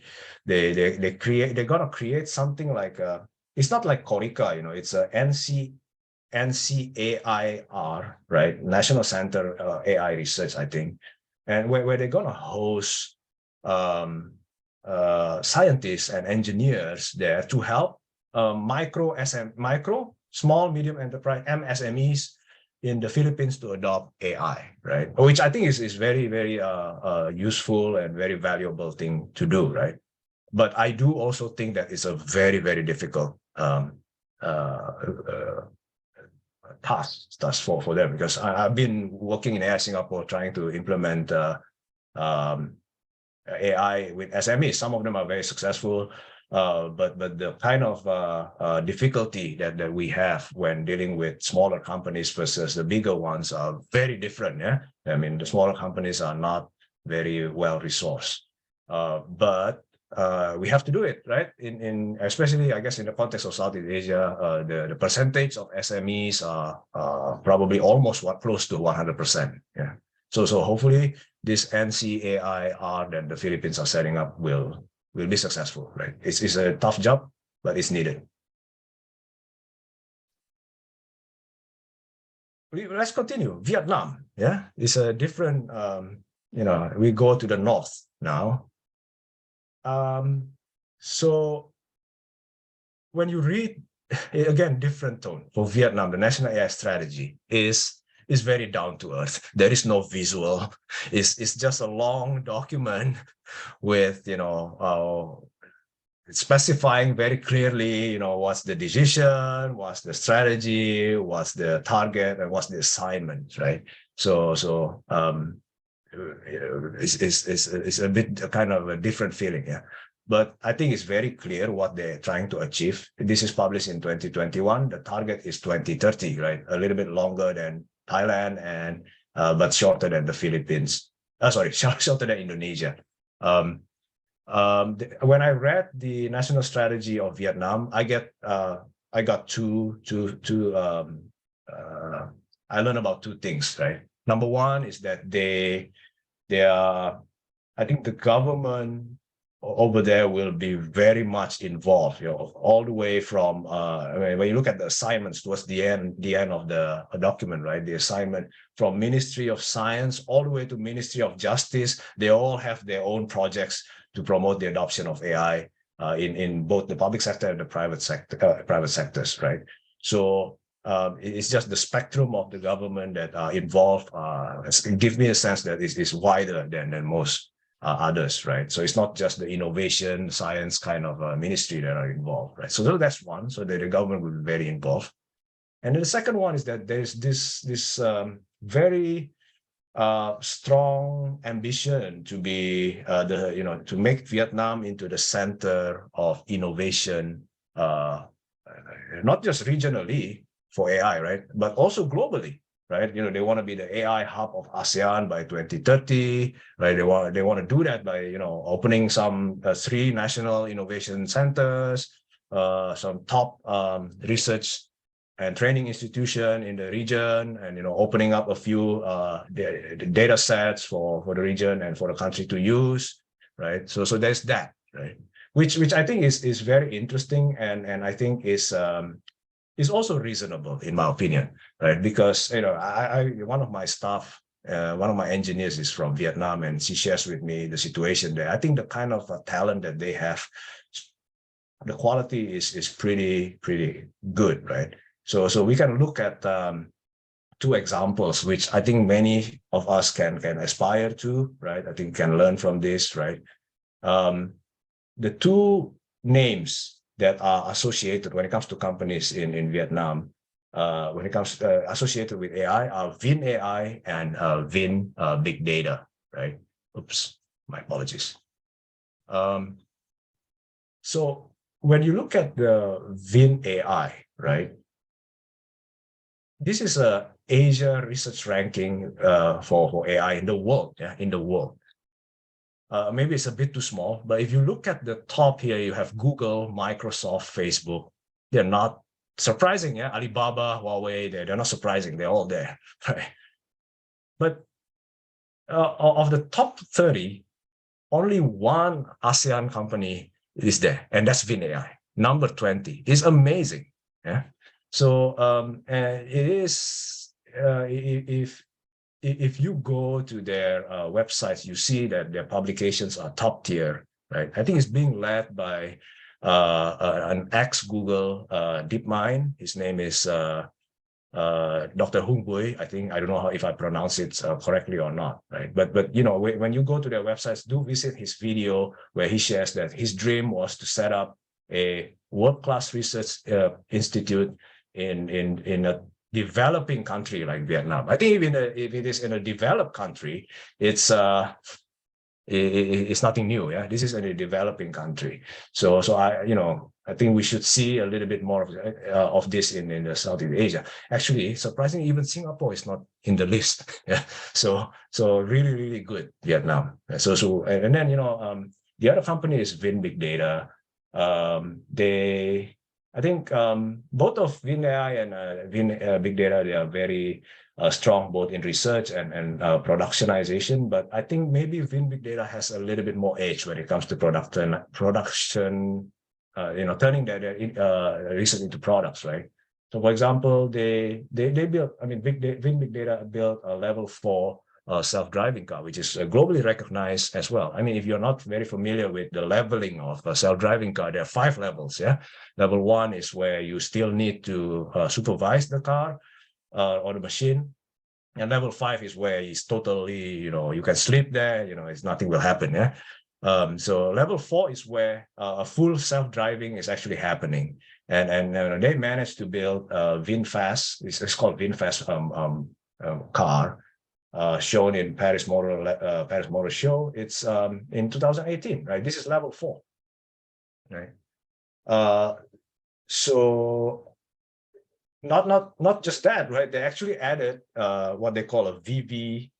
gonna create something like it's not like Corica, it's a NCAIR, right? National Center AI Research, I think, and where they're gonna host scientists and engineers there to help micro, small, medium enterprise, MSMEs in the Philippines to adopt AI, right? Which I think is very, very useful and very valuable thing to do, right? But I do also think that it's a very, very difficult task for them, because I've been working in AI Singapore trying to implement AI with SMEs. Some of them are very successful, but the kind of difficulty that we have when dealing with smaller companies versus the bigger ones are very different. Yeah, I mean, the smaller companies are not very well resourced, but we have to do it, right? In especially, I guess, in the context of Southeast Asia, the percentage of SMEs are probably almost close to 100%. Yeah. So hopefully this NCAIR that the Philippines are setting up will be successful, right? It's a tough job, but it's needed. Let's continue. Vietnam, yeah, it's a different. We go to the north now. So when you read again, different tone for Vietnam, the national AI strategy is very down to earth. There is no visual. It's just a long document with specifying very clearly what's the decision, what's the strategy, what's the target, and what's the assignment, right? So it's a bit kind of a different feeling, yeah. But I think it's very clear what they're trying to achieve. This is published in 2021. The target is 2030, right? A little bit longer than Thailand, and but shorter than the Philippines. Sorry, shorter than Indonesia. When I read the national strategy of Vietnam, I got two. I learned about two things, right? Number one is that they are. I think the government over there will be very much involved, all the way from when you look at the assignments towards the end of the document, right? The assignment from Ministry of Science all the way to Ministry of Justice, they all have their own projects to promote the adoption of AI in both the public sector and the private sectors, right? So it's just the spectrum of the government that are involved. Give me a sense that it's wider than most others, right? So it's not just the innovation science kind of ministry that are involved, right? So that's one. So the government will be very involved. And then the second one is that there's this very strong ambition to be to make Vietnam into the center of innovation not just regionally for AI, right, but also globally, right? They want to be the AI hub of ASEAN by 2030, right? They want to do that by opening some 3 national innovation centers, some top research and training institution in the region, and opening up a few data sets for the region and for the country to use, right? So there's that, right? Which I think is very interesting, and I think is also reasonable in my opinion, right? Because I one of my staff, one of my engineers is from Vietnam, and she shares with me the situation there. I think the kind of talent that they have, the quality is pretty good, right? So we can look at 2 examples, which I think many of us can aspire to, right? I think can learn from this, right? The 2 names that are associated when it comes to companies in Vietnam, when it comes associated with AI, are Vin AI and Vin Big Data, right? Oops, my apologies. So when you look at the Vin AI, right, this is a Asia research ranking for AI in the world, in the world. Maybe it's a bit too small, but if you look at the top here, you have Google, Microsoft, Facebook. They're not surprising, Alibaba, Huawei, they're not surprising. They're all there, right? But of the top 30, only 1 ASEAN company is there, and that's Vin AI. Number 20 is amazing, yeah. So it is if you go to their websites, you see that their publications are top tier, right? I think it's being led by an ex-Google DeepMind. His name is Dr. Hung Bui. I don't know if I pronounce it correctly or not, right? But when you go to their websites, do visit his video where he shares that his dream was to set up a world-class research institute in a developing country like Vietnam. I think even if it is in a developed country, it's nothing new. Yeah, this is in a developing country. So I think we should see a little bit more of this in the Southeast Asia. Actually, surprisingly, even Singapore is not in the list. Yeah, so really good Vietnam. So and then the other company is Vin Big Data. I think both of Vin AI and Vin Big Data, they are very strong both in research and productionization. But I think maybe Vin Big Data has a little bit more edge when it comes to production, turning their research into products, right? So, for example, they built. I mean, Vin Big Data built a level 4 self-driving car, which is globally recognized as well. I mean, if you're not very familiar with the leveling of a self-driving car, there are 5 levels. Yeah, level 1 is where you still need to supervise the car or the machine, and level 5 is where it's totally, you can sleep there. It's nothing will happen. Yeah. So level 4 is where a full self-driving is actually happening, and they managed to build VinFast. It's called VinFast car. Shown in Paris Motor Show. It's in 2018, right? This is level 4, right? So not just that, right? They actually added what they call a VI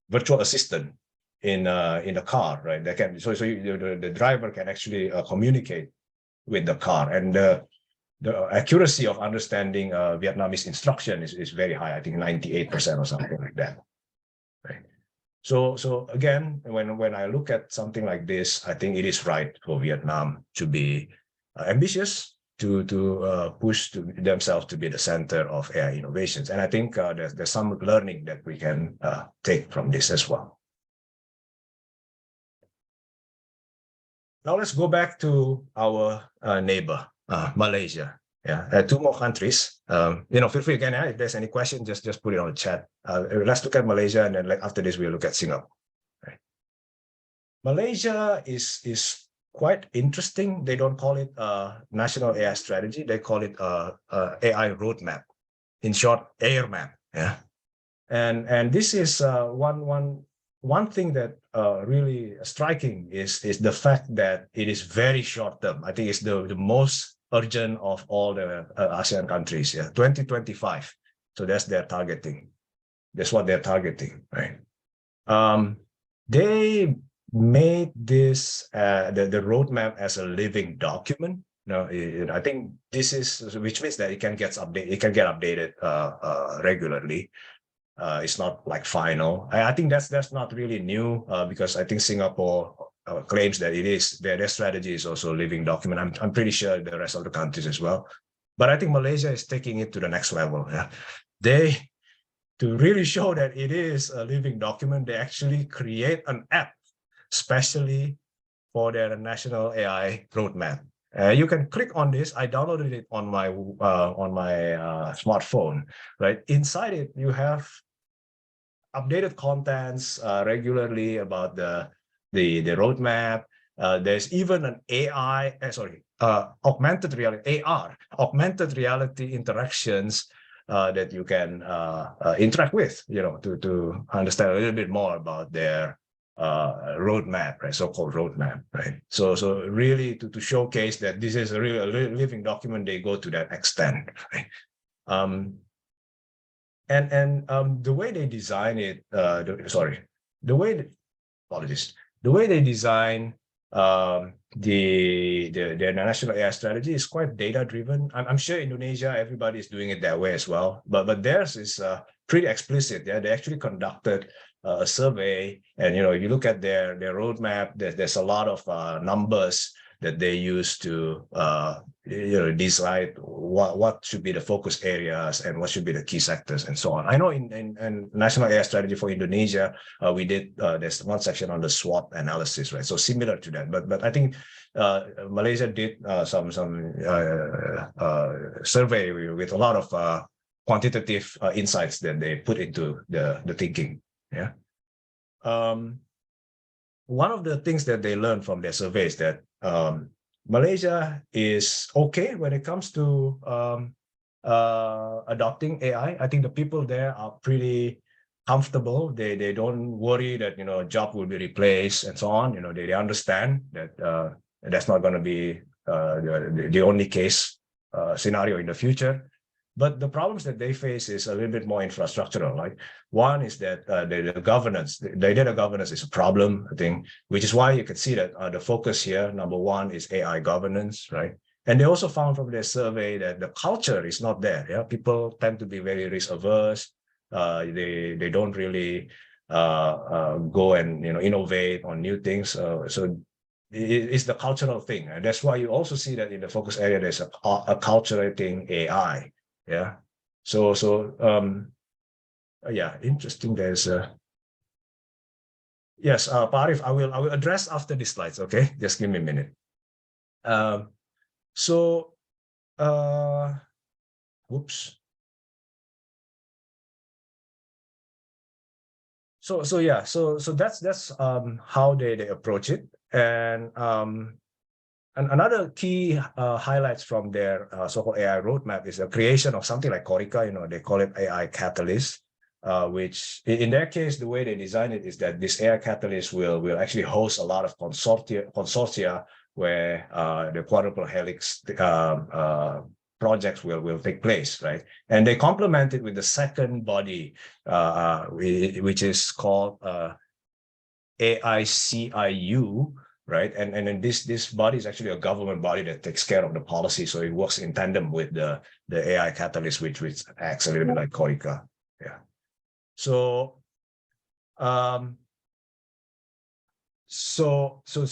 virtual assistant in the car, right? They can the driver can actually communicate with the car, and the accuracy of understanding Vietnamese instruction is very high. I think 98% or something like that. Right. So again, when I look at something like this, I think it is right for Vietnam to be ambitious, to push themselves to be the center of AI innovations. And I think there's some learning that we can take from this as well. Now let's go back to our neighbor, Malaysia. Yeah, 2 more countries. Feel free again, if there's any question, just put it on the chat. Let's look at Malaysia, and then after this, we'll look at Singapore. Right. Malaysia is quite interesting. They don't call it a national AI strategy. They call it AI roadmap. In short, AIR map. Yeah. And this is one one thing that really striking is the fact that it is very short term. I think it's the most urgent of all the ASEAN countries. Yeah, 2025. So that's their targeting. That's what they're targeting, right? They made this the roadmap as a living document. No, I think this is, which means that it can get updated regularly. It's not like final. I think that's not really new because I think Singapore claims that it is their strategy is also a living document. I'm pretty sure the rest of the countries as well. But I think Malaysia is taking it to the next level. Yeah, they, to really show that it is a living document, they actually create an app especially for their national AI roadmap. You can click on this. I downloaded it on my smartphone. Right inside it, you have updated contents regularly about the roadmap. There's even an augmented reality (AR), augmented reality interactions that you can interact with, to understand a little bit more about their roadmap, right? So-called roadmap, right? So really to showcase that this is a real living document, they go to that extent, right? The way they design it, the way, apologies, the way they design their national AI strategy is quite data driven. I'm sure Indonesia, everybody is doing it that way as well, but theirs is pretty explicit. Yeah, they actually conducted a survey, and you look at their roadmap. There's a lot of numbers that they use to decide what should be the focus areas and what should be the key sectors and so on. I know in national AI strategy for Indonesia, we did there's one section on the SWOT analysis, right? So similar to that, but I think Malaysia did some survey with a lot of quantitative insights that they put into the thinking. Yeah. One of the things that they learned from their survey is that Malaysia is okay when it comes to adopting AI. I think the people there are pretty comfortable. They don't worry that job will be replaced and so on. They understand that that's not going to be the only case scenario in the future. But the problems that they face is a little bit more infrastructural. Like one is that the governance, the data governance is a problem, I think, which is why you can see that the focus here, number one, is AI governance, right? And they also found from their survey that the culture is not there. Yeah, people tend to be very risk averse. They don't really go and innovate on new things. So it's the cultural thing, and that's why you also see that in the focus area there's a cultural thing, AI. Yeah. So yeah, interesting. There's yes, Pak Arif, I will address after the slides. Okay, just give me a minute. So whoops. So yeah, so that's how they approach it, and another key highlights from their so-called AI roadmap is the creation of something like Corica. They call it AI Catalyst, which in their case, the way they design it is that this AI Catalyst will actually host a lot of consortia where the quadruple helix projects will take place, right? And they complement it with the second body, which is called AICIU, right? And then this body is actually a government body that takes care of the policy, so it works in tandem with the AI Catalyst, which acts a little bit like Corica. Yeah. So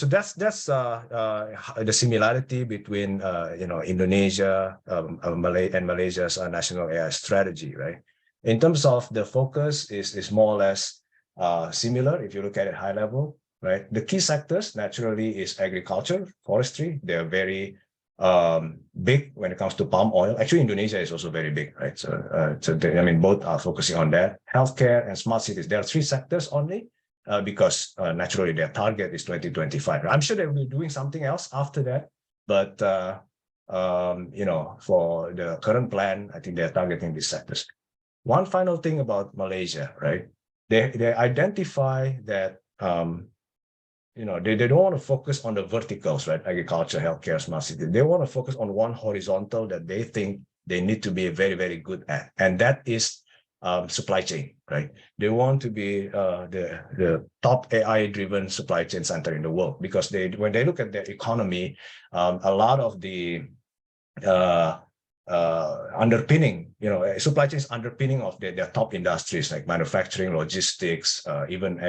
that's the similarity between Indonesia and Malaysia's national AI strategy, right? In terms of the focus is more or less similar if you look at it high level, right? The key sectors naturally is agriculture, forestry. They're very big when it comes to palm oil. Actually, Indonesia is also very big, right? So both are focusing on that. Healthcare and smart cities. There are three sectors only. Because naturally their target is 2025. I'm sure they will be doing something else after that, but for the current plan, I think they're targeting these sectors. One final thing about Malaysia, right? they identify that they don't want to focus on the verticals, right? Agriculture, healthcare, smart city. They want to focus on one horizontal that they think they need to be very, very good at, and that is supply chain, right? They want to be the top AI-driven supply chain center in the world, because when they look at their economy, a lot of the uh, underpinning, supply chain is underpinning of their top industries like manufacturing, logistics, even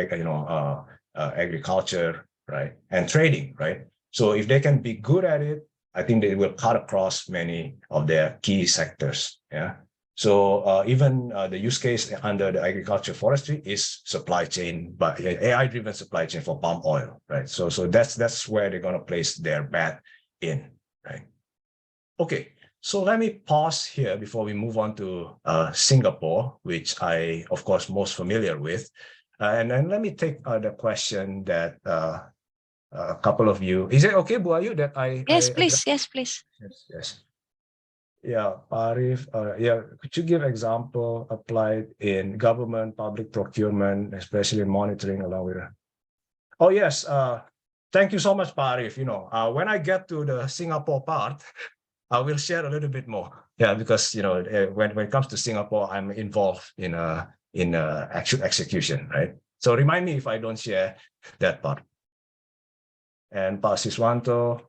agriculture, right, and trading, right. So if they can be good at it, I think they will cut across many of their key sectors. Yeah. So even the use case under the agriculture forestry is supply chain, but AI-driven supply chain for palm oil, right? So that's where they're going to place their bet in, right? Okay, so let me pause here before we move on to Singapore, which I, of course, most familiar with. And then let me take the question that a couple of you, is it okay, Bu Ayu, that I Yes, address? please. Yes, please. Yes, yes. Yeah, Arif, yeah, could you give example applied in government, public procurement, especially monitoring along with Oh, yes. Thank you so much, Arif. When I get to the Singapore part, I will share a little bit more. Yeah, because when it comes to Singapore, I'm involved in actual execution, right? So remind me if I don't share that part. And Pak Siswanto,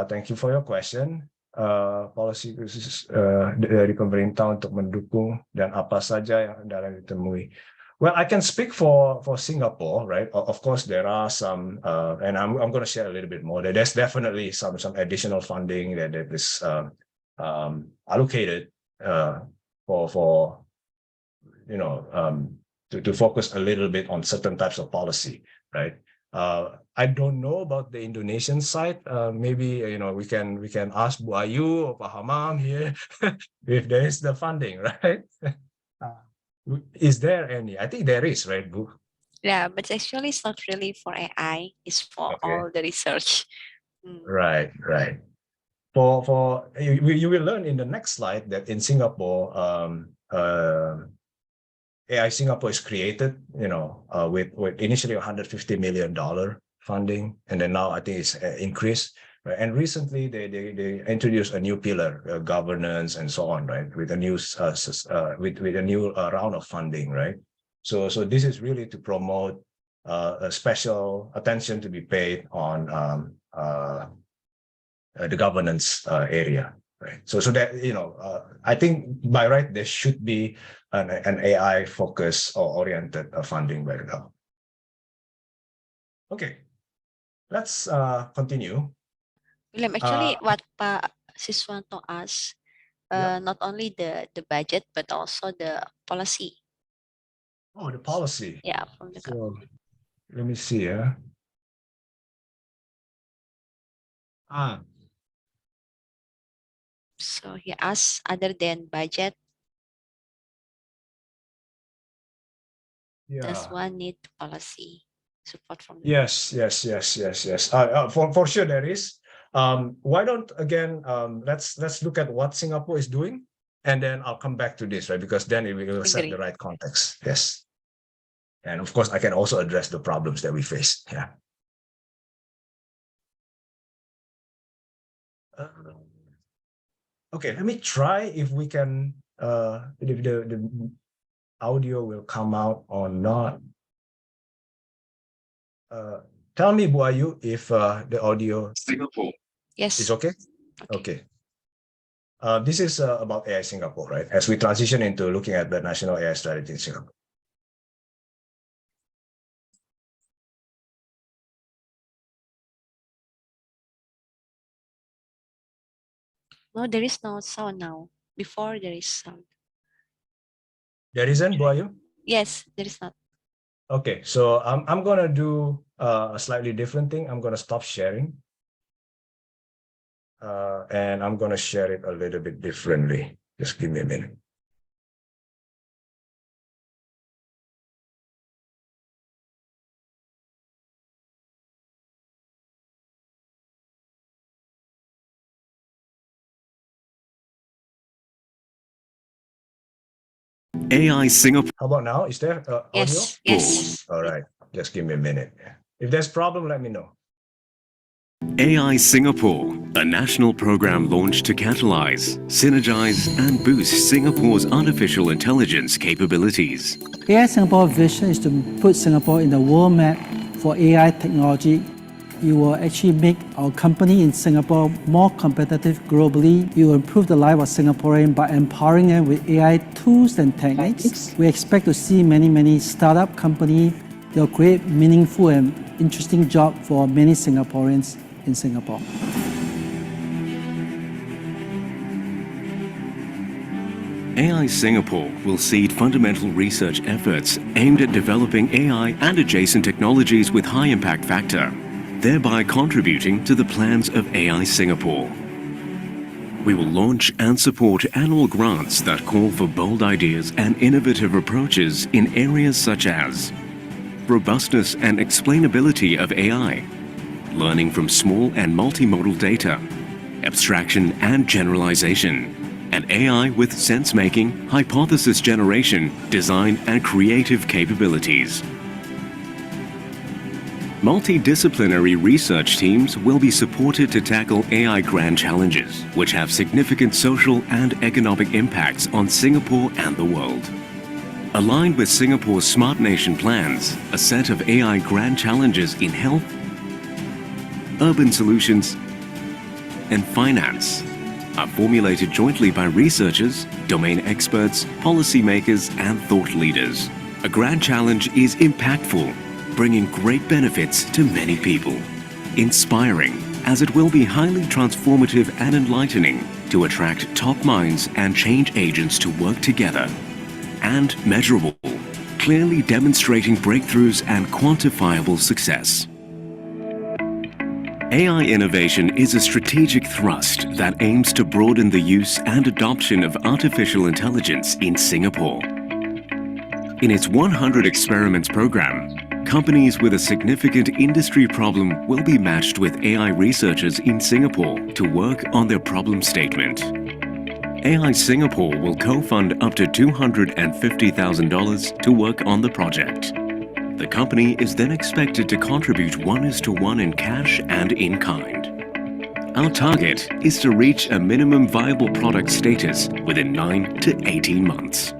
thank you for your question. Policy dari pemerintah untuk mendukung dan apa saja yang dalam ditemui. Well, I can speak for Singapore, right? Of course, there are some, and I'm going to share a little bit more. There's definitely some additional funding that is allocated for to focus a little bit on certain types of policy, right? I don't know about the Indonesian side. Maybe we can ask Bu Ayu or Pak Hamam here if there is the funding, right? Is there any? I think there is, right, Bu? Yeah, but actually it's not really for AI. It's for Okay. all the research. Right, right. For you will learn in the next slide that in Singapore, AI Singapore is created, with initially $150 million funding, and then now I think it's increased. Right? And recently they introduced a new pillar, governance and so on, right? With a new with a new round of funding, right? So this is really to promote a special attention to be paid on the governance area. Right. So that I think by right there should be an AI focus or oriented funding by the government. Okay, let's continue. William, actually, what Pa Siswanto asked, Yeah. not only the budget but also the policy. Oh, the policy. Yeah, from the So government. let me see. Yeah. Ah, So he asked, other than budget, does yeah. one need policy support from the government? Yes. For sure there is. Why don't again let's look at what Singapore is doing, and then I'll come back to this, right? Because then it will set the Agree. right context. Yes. And of course, I can also address the problems that we face. Yeah. Okay, let me try if we can, if the audio will come out or not. Tell me, Bu Ayu, if the audio Singapore is Yes. okay. Okay. Okay. This is about AI Singapore, right? As we transition into looking at the national AI strategy in Singapore. No, there is no sound now. Before there is sound. There isn't, Bu Ayu? Yes, there is not. Okay, so I'm gonna do a slightly different thing. I'm gonna stop sharing, and I'm gonna share it a little bit differently. Just give me a minute. AI Singapore. How about now? Is there audio? Yes. All right, just give me a minute. If there's problem, let me know. AI Singapore, a national program launched to catalyze, synergize, and boost Singapore's artificial intelligence capabilities. AI Singapore vision is to put Singapore in the world map for AI technology. It will actually make our company in Singapore more competitive globally. It will improve the life of Singaporeans by empowering them with AI tools and techniques. We expect to see many startup companies. They'll create meaningful and interesting jobs for many Singaporeans in Singapore. AI Singapore will seed fundamental research efforts aimed at developing AI and adjacent technologies with high impact factor, thereby contributing to the plans of AI Singapore. We will launch and support annual grants that call for bold ideas and innovative approaches in areas such as robustness and explainability of AI, learning from small and multimodal data, abstraction and generalization, and AI with sense-making, hypothesis generation, design and creative capabilities. Multidisciplinary research teams will be supported to tackle AI grand challenges, which have significant social and economic impacts on Singapore and the world. Aligned with Singapore's Smart Nation plans, a set of AI grand challenges in health, urban solutions, and finance are formulated jointly by researchers, domain experts, policymakers, and thought leaders. A grand challenge is impactful, bringing great benefits to many people. Inspiring, as it will be highly transformative and enlightening to attract top minds and change agents to work together. And measurable, clearly demonstrating breakthroughs and quantifiable success. AI innovation is a strategic thrust that aims to broaden the use and adoption of artificial intelligence in Singapore. In its 100 Experiments program, companies with a significant industry problem will be matched with AI researchers in Singapore to work on their problem statement. AI Singapore will co-fund up to $250,000 to work on the project. The company is then expected to contribute 1:1 in cash and in kind. Our target is to reach a minimum viable product status within 9 to 18 months.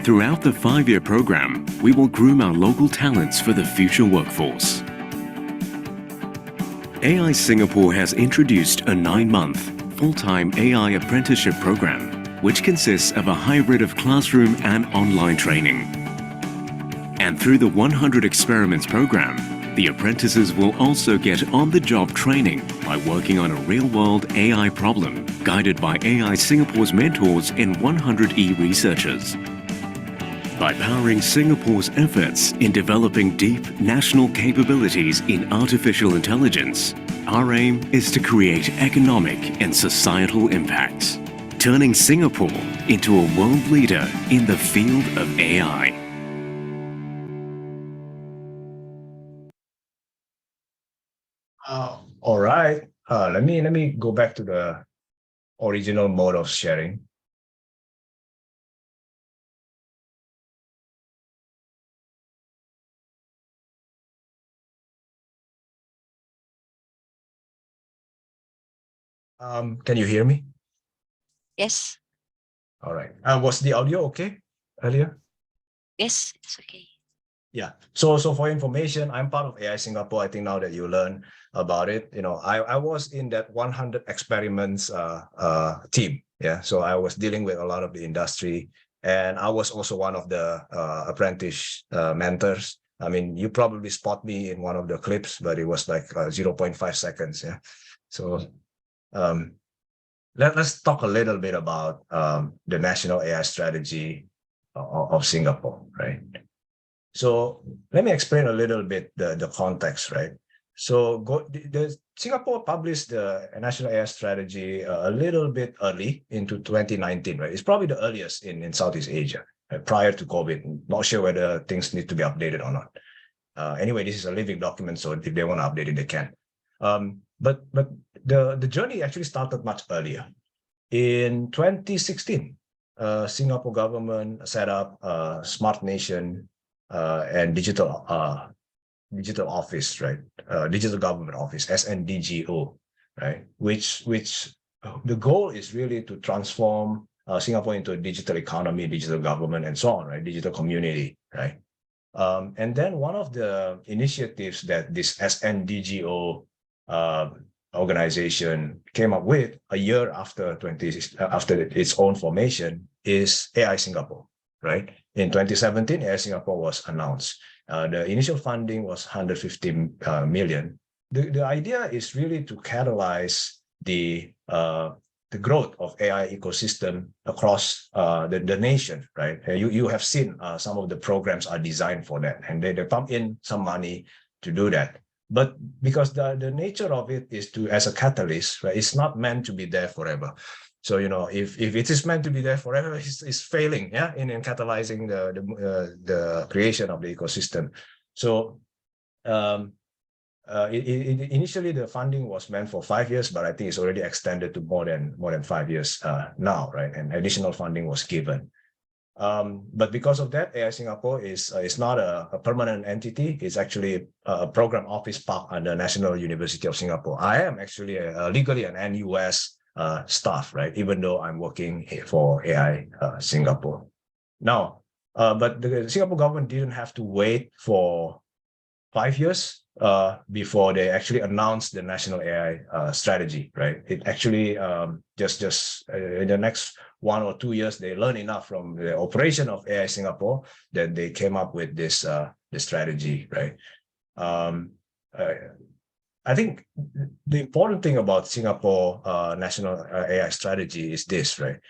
Throughout the 5-year program, we will groom our local talents for the future workforce. AI Singapore has introduced a 9-month, full-time AI apprenticeship program, which consists of a hybrid of classroom and online training. And through the 100 Experiments program, the apprentices will also get on-the-job training by working on a real-world AI problem, guided by AI Singapore's mentors and 100 researchers. By powering Singapore's efforts in developing deep national capabilities in artificial intelligence, our aim is to create economic and societal impacts, turning Singapore into a world leader in the field of AI. All right. Let me go back to the original mode of sharing. Can you hear me? Yes. All right. Was the audio okay earlier? Yes, it's okay. Yeah. So for information, I'm part of AI Singapore. I think now that you learn about it, I was in that 100 Experiments team. Yeah. So I was dealing with a lot of the industry, and I was also one of the apprentice mentors. I mean, you probably spot me in one of the clips, but it was like 0.5 seconds. Yeah. So let's talk a little bit about the national AI strategy of Singapore, right? So let me explain a little bit the context, right? So Singapore published the national AI strategy a little bit early into 2019, right? It's probably the earliest in Southeast Asia, right? Prior to COVID. Not sure whether things need to be updated or not. Anyway, this is a living document, so if they want to update it, they can. But the journey actually started much earlier. In 2016, Singapore government set up a smart nation and digital office, right? Digital government office, SNDGO, right? Which the goal is really to transform Singapore into a digital economy, digital government, and so on, right? Digital community, right? And then one of the initiatives that this SNDGO organization came up with a year after its own formation is AI Singapore, right? In 2017, AI Singapore was announced. The initial funding was 150 million. The idea is really to catalyze the growth of AI ecosystem across the nation, right? You have seen some of the programs are designed for that, and they pump in some money to do that. But because the nature of it is to as a catalyst, right? It's not meant to be there forever. So if it is meant to be there forever, it's failing, yeah, in catalyzing the creation of the ecosystem. So initially the funding was meant for 5 years, but I think it's already extended to more than 5 years now, right? And additional funding was given. But because of that, AI Singapore is not a permanent entity. It's actually a program office park under National University of Singapore. I am actually legally an NUS staff, right? Even though I'm working for AI Singapore. Now, but the Singapore government didn't have to wait for 5 years before they actually announced the national AI strategy, right? It actually just in the next 1 or 2 years, they learned enough from the operation of AI Singapore that they came up with this strategy, right? I think the important thing about Singapore national AI strategy is this, right?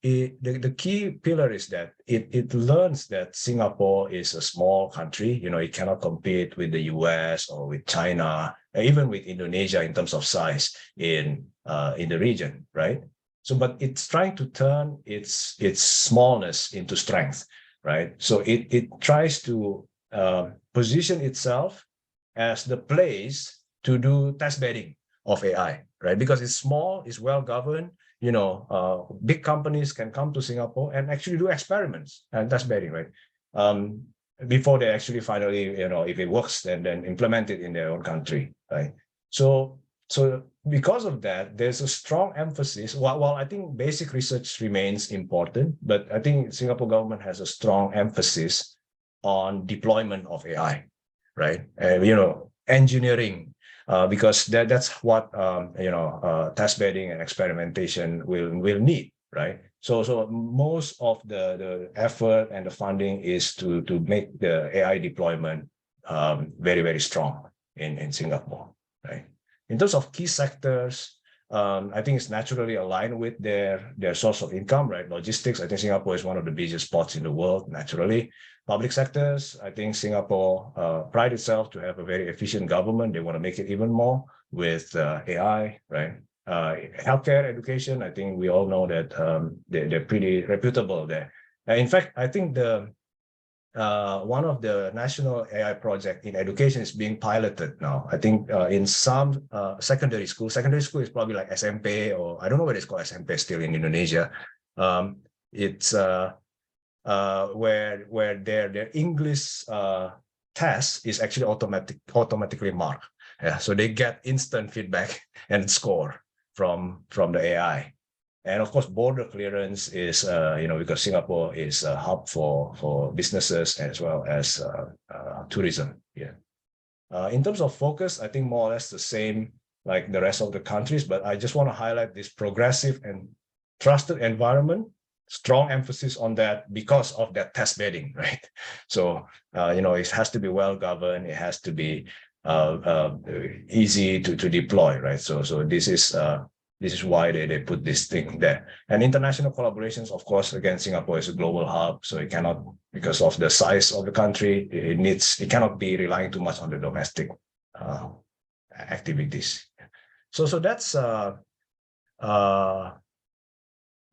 The key pillar is that it learns that Singapore is a small country. It cannot compete with the US or with China, even with Indonesia in terms of size in the region, right? So, but it's trying to turn its smallness into strength, right? So it tries to position itself as the place to do test bedding of AI, right? Because it's small, it's well governed. Big companies can come to Singapore and actually do experiments and test bedding, right? Before they actually finally, if it works, then implement it in their own country, right? So because of that, there's a strong emphasis. While I think basic research remains important, but I think Singapore government has a strong emphasis on deployment of AI, right? And engineering. Because that's what test bedding and experimentation will need, right? So most of the effort and the funding is to make the AI deployment very, very strong in Singapore, right? In terms of key sectors, I think it's naturally aligned with their source of income, right? Logistics. I think Singapore is one of the busiest spots in the world, naturally. Public sectors, I think Singapore prides itself to have a very efficient government. They want to make it even more with AI, right? Healthcare, education, I think we all know that they're pretty reputable there. In fact, I think one of the national AI project in education is being piloted now. I think in some secondary school is probably like SMP, or I don't know whether it's called SMP still in Indonesia. It's where their English test is actually automatically marked. Yeah, so they get instant feedback and score from the AI. And of course, border clearance is because Singapore is a hub for businesses as well as tourism. Yeah. In terms of focus, I think more or less the same like the rest of the countries, but I just want to highlight this progressive and trusted environment. Strong emphasis on that because of that test bedding, right? So it has to be well governed. It has to be easy to deploy, right? So this is why they put this thing there. And international collaborations, of course, again, Singapore is a global hub, so it cannot, because of the size of the country, it cannot be relying too much on the domestic activities. So that's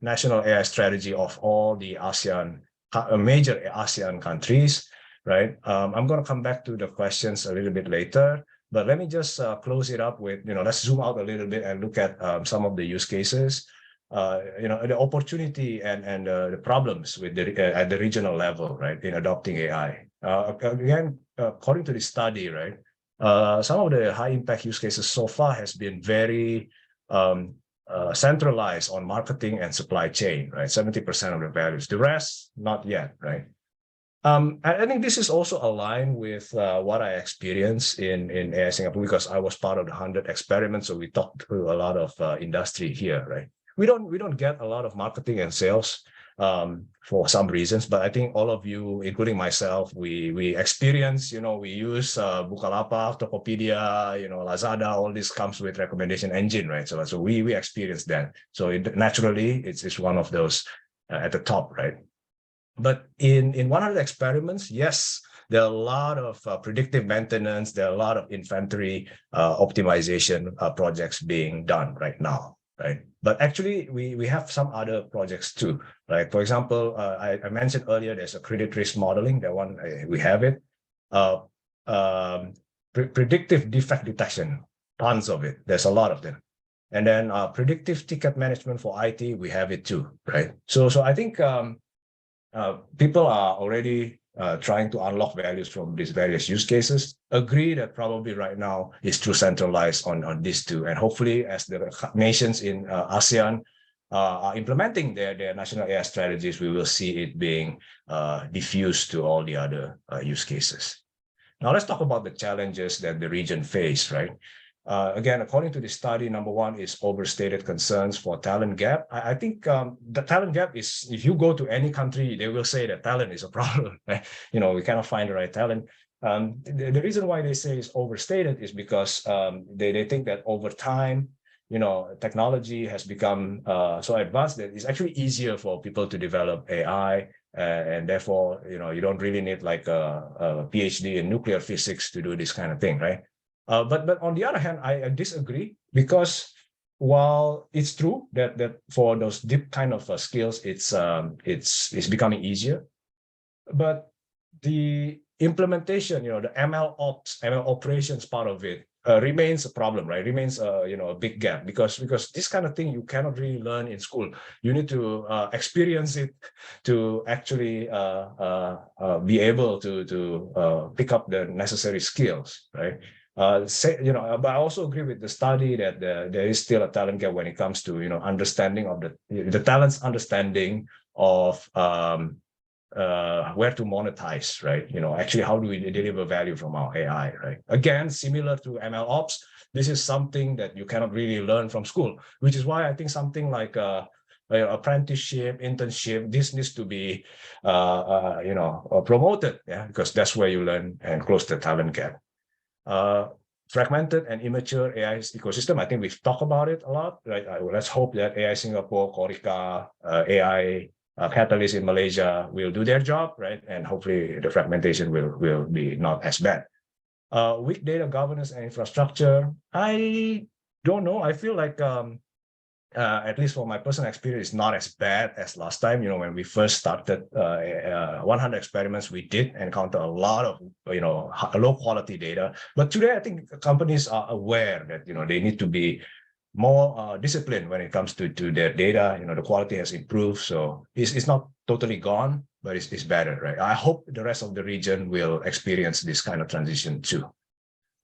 national AI strategy of all the ASEAN, major ASEAN countries, right? I'm going to come back to the questions a little bit later, but let me just close it up with, let's zoom out a little bit and look at some of the use cases. the opportunity and the problems with at the regional level, right, in adopting AI. Again, according to the study, right, some of the high impact use cases so far has been very centralized on marketing and supply chain, right? 70% of the values. The rest, not yet, right? I think this is also aligned with what I experienced in AI Singapore, because I was part of the 100 experiments, so we talked to a lot of industry here, right? We don't get a lot of marketing and sales for some reasons, but I think all of you, including myself, we experience, we use Bukalapak, Tokopedia, Lazada, all this comes with recommendation engine, right? So we experience that. So naturally, it's one of those at the top, right? But in 100 experiments, yes, there are a lot of predictive maintenance. There are a lot of inventory optimization projects being done right now, right? But actually, we have some other projects too. Like, for example, I mentioned earlier, there's a credit risk modeling. That one, we have it. Predictive defect detection, tons of it. There's a lot of them. And then predictive ticket management for IT, we have it too, right? So I think people are already trying to unlock values from these various use cases. Agree that probably right now is too centralized on these two. And hopefully, as the nations in ASEAN are implementing their national AI strategies, we will see it being diffused to all the other use cases. Now, let's talk about the challenges that the region face, right? Again, according to the study, number one is overstated concerns for talent gap. I think the talent gap is, if you go to any country, they will say that talent is a problem, right? We cannot find the right talent. The reason why they say it's overstated is because they think that over time, technology has become so advanced that it's actually easier for people to develop AI, and therefore, you don't really need like a PhD in nuclear physics to do this kind of thing, right? But on the other hand, I disagree, because while it's true that for those deep kind of skills, it's becoming easier, but the implementation, the ML ops, ML operations part of it remains a problem, right? Remains a big gap, because this kind of thing you cannot really learn in school. You need to experience it to actually be able to pick up the necessary skills, right? But I also agree with the study that there is still a talent gap when it comes to understanding of the talent's understanding of where to monetize, right? Actually, how do we deliver value from our AI, right? Again, similar to ML ops, this is something that you cannot really learn from school, which is why I think something like apprenticeship, internship, this needs to be promoted, yeah, because that's where you learn and close the talent gap. Fragmented and immature AI ecosystem. I think we've talked about it a lot, right? Let's hope that AI Singapore, Korika, AI Catalyst in Malaysia will do their job, right? And hopefully the fragmentation will be not as bad. Weak data governance and infrastructure. I don't know. I feel like at least for my personal experience, it's not as bad as last time. When we first started 100 experiments, we did encounter a lot of low quality data. But today, I think companies are aware that they need to be more disciplined when it comes to their data. The quality has improved, so it's not totally gone, but it's better, right? I hope the rest of the region will experience this kind of transition too.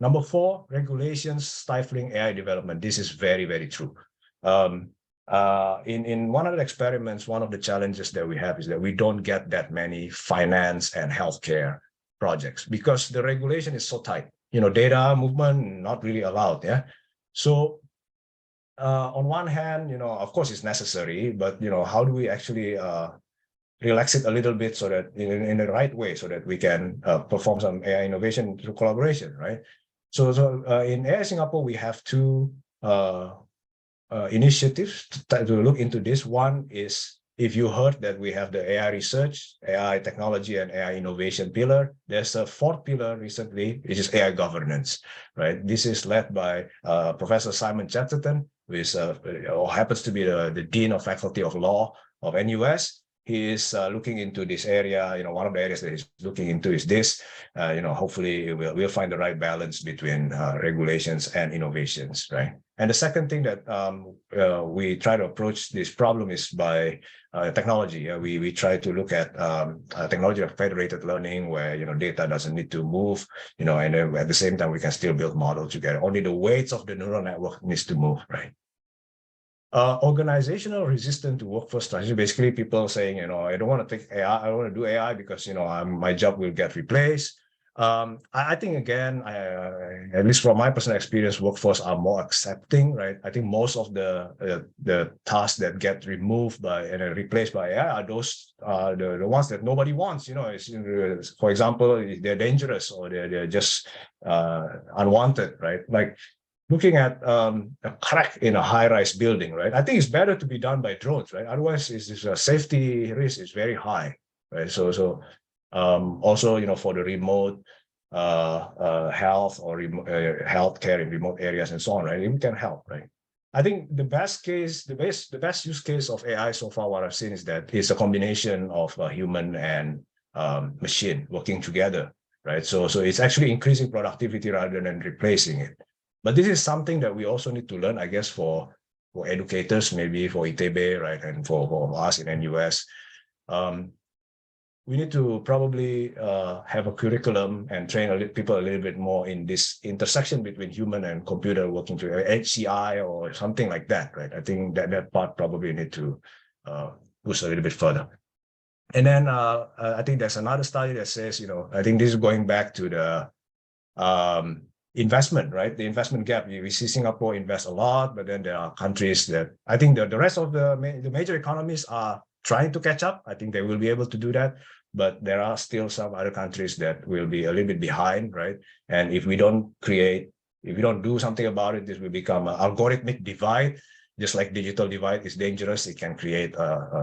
Number 4, regulations stifling AI development. This is very, very true. In 100 experiments, one of the challenges that we have is that we don't get that many finance and healthcare projects because the regulation is so tight. Data movement not really allowed. Yeah. So on one hand, of course it's necessary, but how do we actually relax it a little bit so that in the right way, so that we can perform some AI innovation through collaboration, right? So in AI Singapore, we have 2 initiatives to look into this. One is, if you heard that we have the AI research, AI technology, and AI innovation pillar, there's a 4th pillar recently, which is AI governance, right? This is led by Professor Simon Chatterton, who is happens to be the Dean of Faculty of Law of NUS. he is looking into this area. One of the areas that he's looking into is this. Hopefully we'll find the right balance between regulations and innovations, right? And the second thing that we try to approach this problem is by technology. We try to look at technology of federated learning, where data doesn't need to move, and then at the same time we can still build models together. Only the weights of the neural network needs to move, right? Organizational resistance to workforce transition, basically people saying, I don't want to take AI, I don't want to do AI because, my job will get replaced. I think, again, at least from my personal experience, workforce are more accepting, right? I think most of the tasks that get removed by and replaced by AI are those the ones that nobody wants. For example, they're dangerous or they're just unwanted, right? Like looking at a crack in a high-rise building, right? I think it's better to be done by drones, right? Otherwise, it's a safety risk is very high, right? So also, for the remote health or healthcare in remote areas and so on, right? We can help, right? I think the best use case of AI so far, what I've seen is that it's a combination of human and machine working together, right? So it's actually increasing productivity rather than replacing it. But this is something that we also need to learn, I guess, for educators, maybe for ITB, right, and for us in NUS. We need to probably have a curriculum and train people a little bit more in this intersection between human and computer working together, HCI or something like that, right? I think that part probably need to push a little bit further. And then I think there's another study that says, I think this is going back to the investment, right? The investment gap. We see Singapore invest a lot, but then there are countries that I think the rest of the major economies are trying to catch up. I think they will be able to do that, but there are still some other countries that will be a little bit behind, right? And if we don't do something about it, this will become an algorithmic divide. Just like digital divide is dangerous, it can create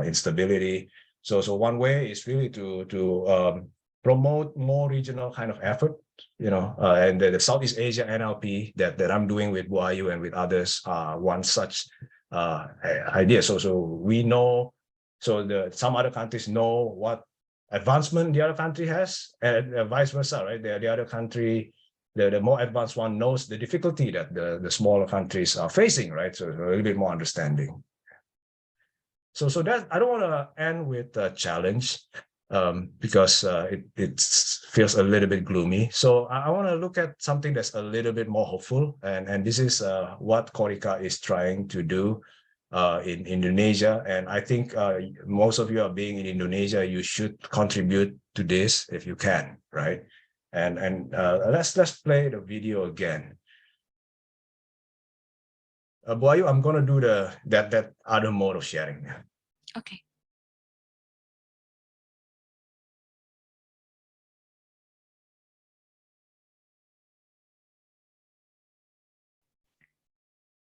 instability. So one way is really to promote more regional kind of effort, and the Southeast Asia NLP that I'm doing with Buayu and with others one such idea. So we know, some other countries know what advancement the other country has, and vice versa, right? The other country, the more advanced one knows the difficulty that the smaller countries are facing, right? So a little bit more understanding. So that I don't want to end with a challenge because it feels a little bit gloomy. So I want to look at something that's a little bit more hopeful, and this is what Korika is trying to do in Indonesia. And I think most of you are being in Indonesia, you should contribute to this if you can, right? And let's play the video again. Buayu, I'm gonna do that other mode of sharing. Okay.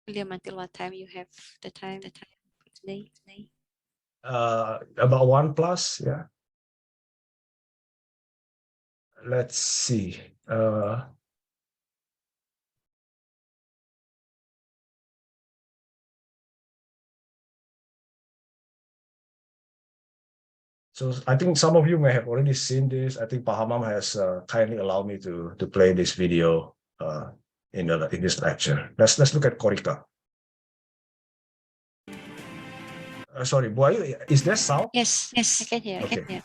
William, until what time you have the time today? About 1+, yeah. Let's see. So I think some of you may have already seen this. I think Pak Hamam has kindly allowed me to play this video in this lecture. Let's look at Korika. Sorry, Buayu, is there sound? Yes, I can hear. Okay. I can hear.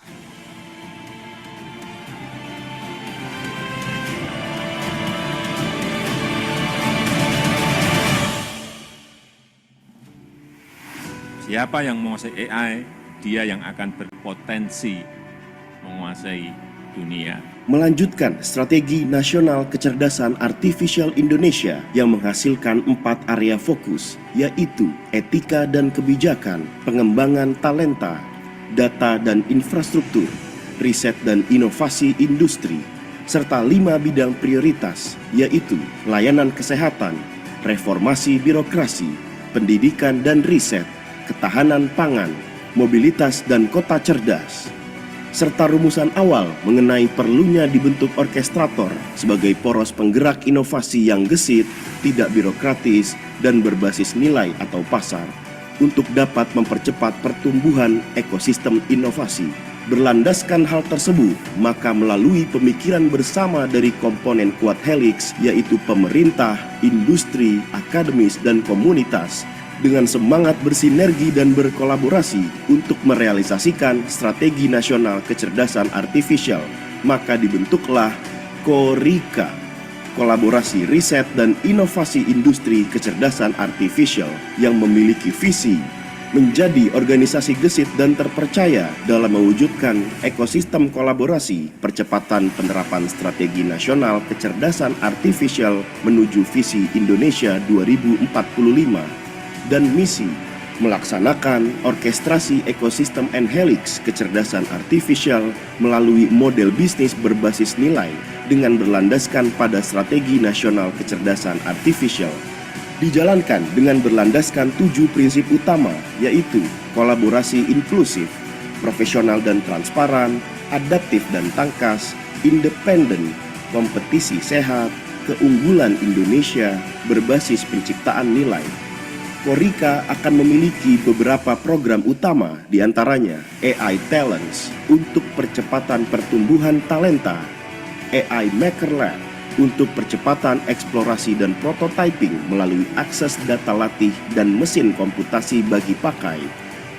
Siapa yang menguasai AI, dia yang akan berpotensi menguasai dunia. Melanjutkan strategi nasional kecerdasan artifisial Indonesia yang menghasilkan 4 area fokus, yaitu etika dan kebijakan, pengembangan talenta, data dan infrastruktur, riset dan inovasi industri, serta 5 bidang prioritas, yaitu layanan kesehatan, reformasi birokrasi, pendidikan dan riset, ketahanan pangan, mobilitas dan kota cerdas, serta rumusan awal mengenai perlunya dibentuk orkestrator sebagai poros penggerak inovasi yang gesit, tidak birokratis, dan berbasis nilai atau pasar untuk dapat mempercepat pertumbuhan ekosistem inovasi. Berlandaskan hal tersebut, maka melalui pemikiran bersama dari komponen kuat Helix, yaitu pemerintah, industri, akademis, dan komunitas, dengan semangat bersinergi dan berkolaborasi untuk merealisasikan strategi nasional kecerdasan artifisial, maka dibentuklah KORIKA, Kolaborasi Riset dan Inovasi Industri Kecerdasan Artifisial, yang memiliki visi menjadi organisasi gesit dan terpercaya dalam mewujudkan ekosistem kolaborasi percepatan penerapan strategi nasional kecerdasan artifisial menuju visi Indonesia 2045 dan misi melaksanakan orkestrasi ekosistem Helix kecerdasan artifisial melalui model bisnis berbasis nilai dengan berlandaskan pada strategi nasional kecerdasan artifisial. Dijalankan dengan berlandaskan 7 prinsip utama, yaitu kolaborasi inklusif, profesional dan transparan, adaptif dan tangkas, independen, kompetisi sehat, keunggulan Indonesia berbasis penciptaan nilai. KORIKA akan memiliki beberapa program utama, diantaranya AI Talents untuk percepatan pertumbuhan talenta, AI Maker Lab untuk percepatan eksplorasi dan prototyping melalui akses data latih dan mesin komputasi bagi pakai,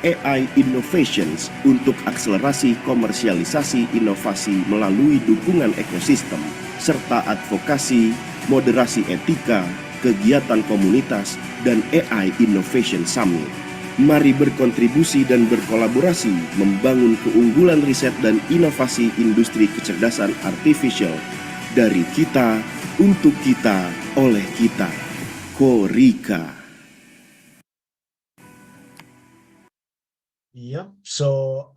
AI Innovations untuk akselerasi komersialisasi inovasi melalui dukungan ekosistem, serta advokasi, moderasi etika, kegiatan komunitas, dan AI Innovation Summit. Mari berkontribusi dan berkolaborasi membangun keunggulan riset dan inovasi industri kecerdasan artifisial dari kita, untuk kita, oleh kita. KORIKA. Yeah, so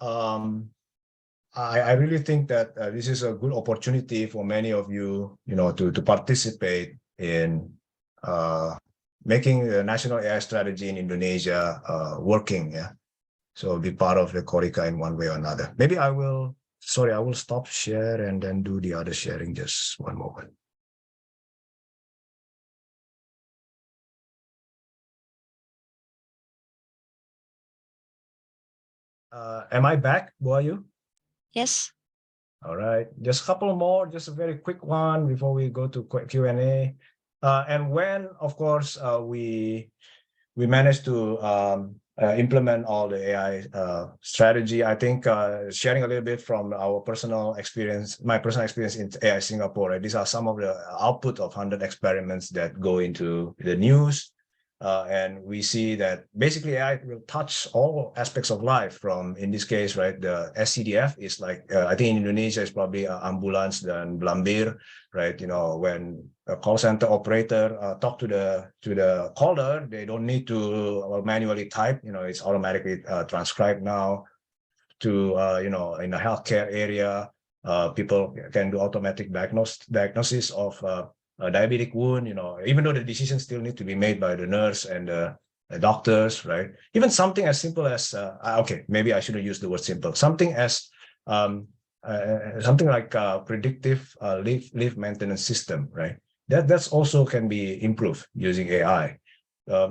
I really think that this is a good opportunity for many of you, to participate in making the national AI strategy in Indonesia working. Yeah, so be part of the KORIKA in one way or another. Maybe I will stop share and then do the other sharing. Just one moment. Am I back, Buayu? Yes. All right, just a couple more, just a very quick one before we go to Q&A. And when, of course, we managed to implement all the AI strategy, I think sharing a little bit from our personal experience, my personal experience in AI Singapore, right? These are some of the output of 100 experiments that go into the news. And we see that basically AI will touch all aspects of life from, in this case, right, the SCDF is like, I think in Indonesia is probably ambulance dan blambir, right? When a call center operator talk to the caller, they don't need to manually type, it's automatically transcribed now. To, in the healthcare area, people can do automatic diagnosis of a diabetic wound, even though the decision still need to be made by the nurse and the doctors, right? Even something as simple as, okay, maybe I shouldn't use the word simple, something as, something like predictive leave maintenance system, right? That's also can be improved using AI.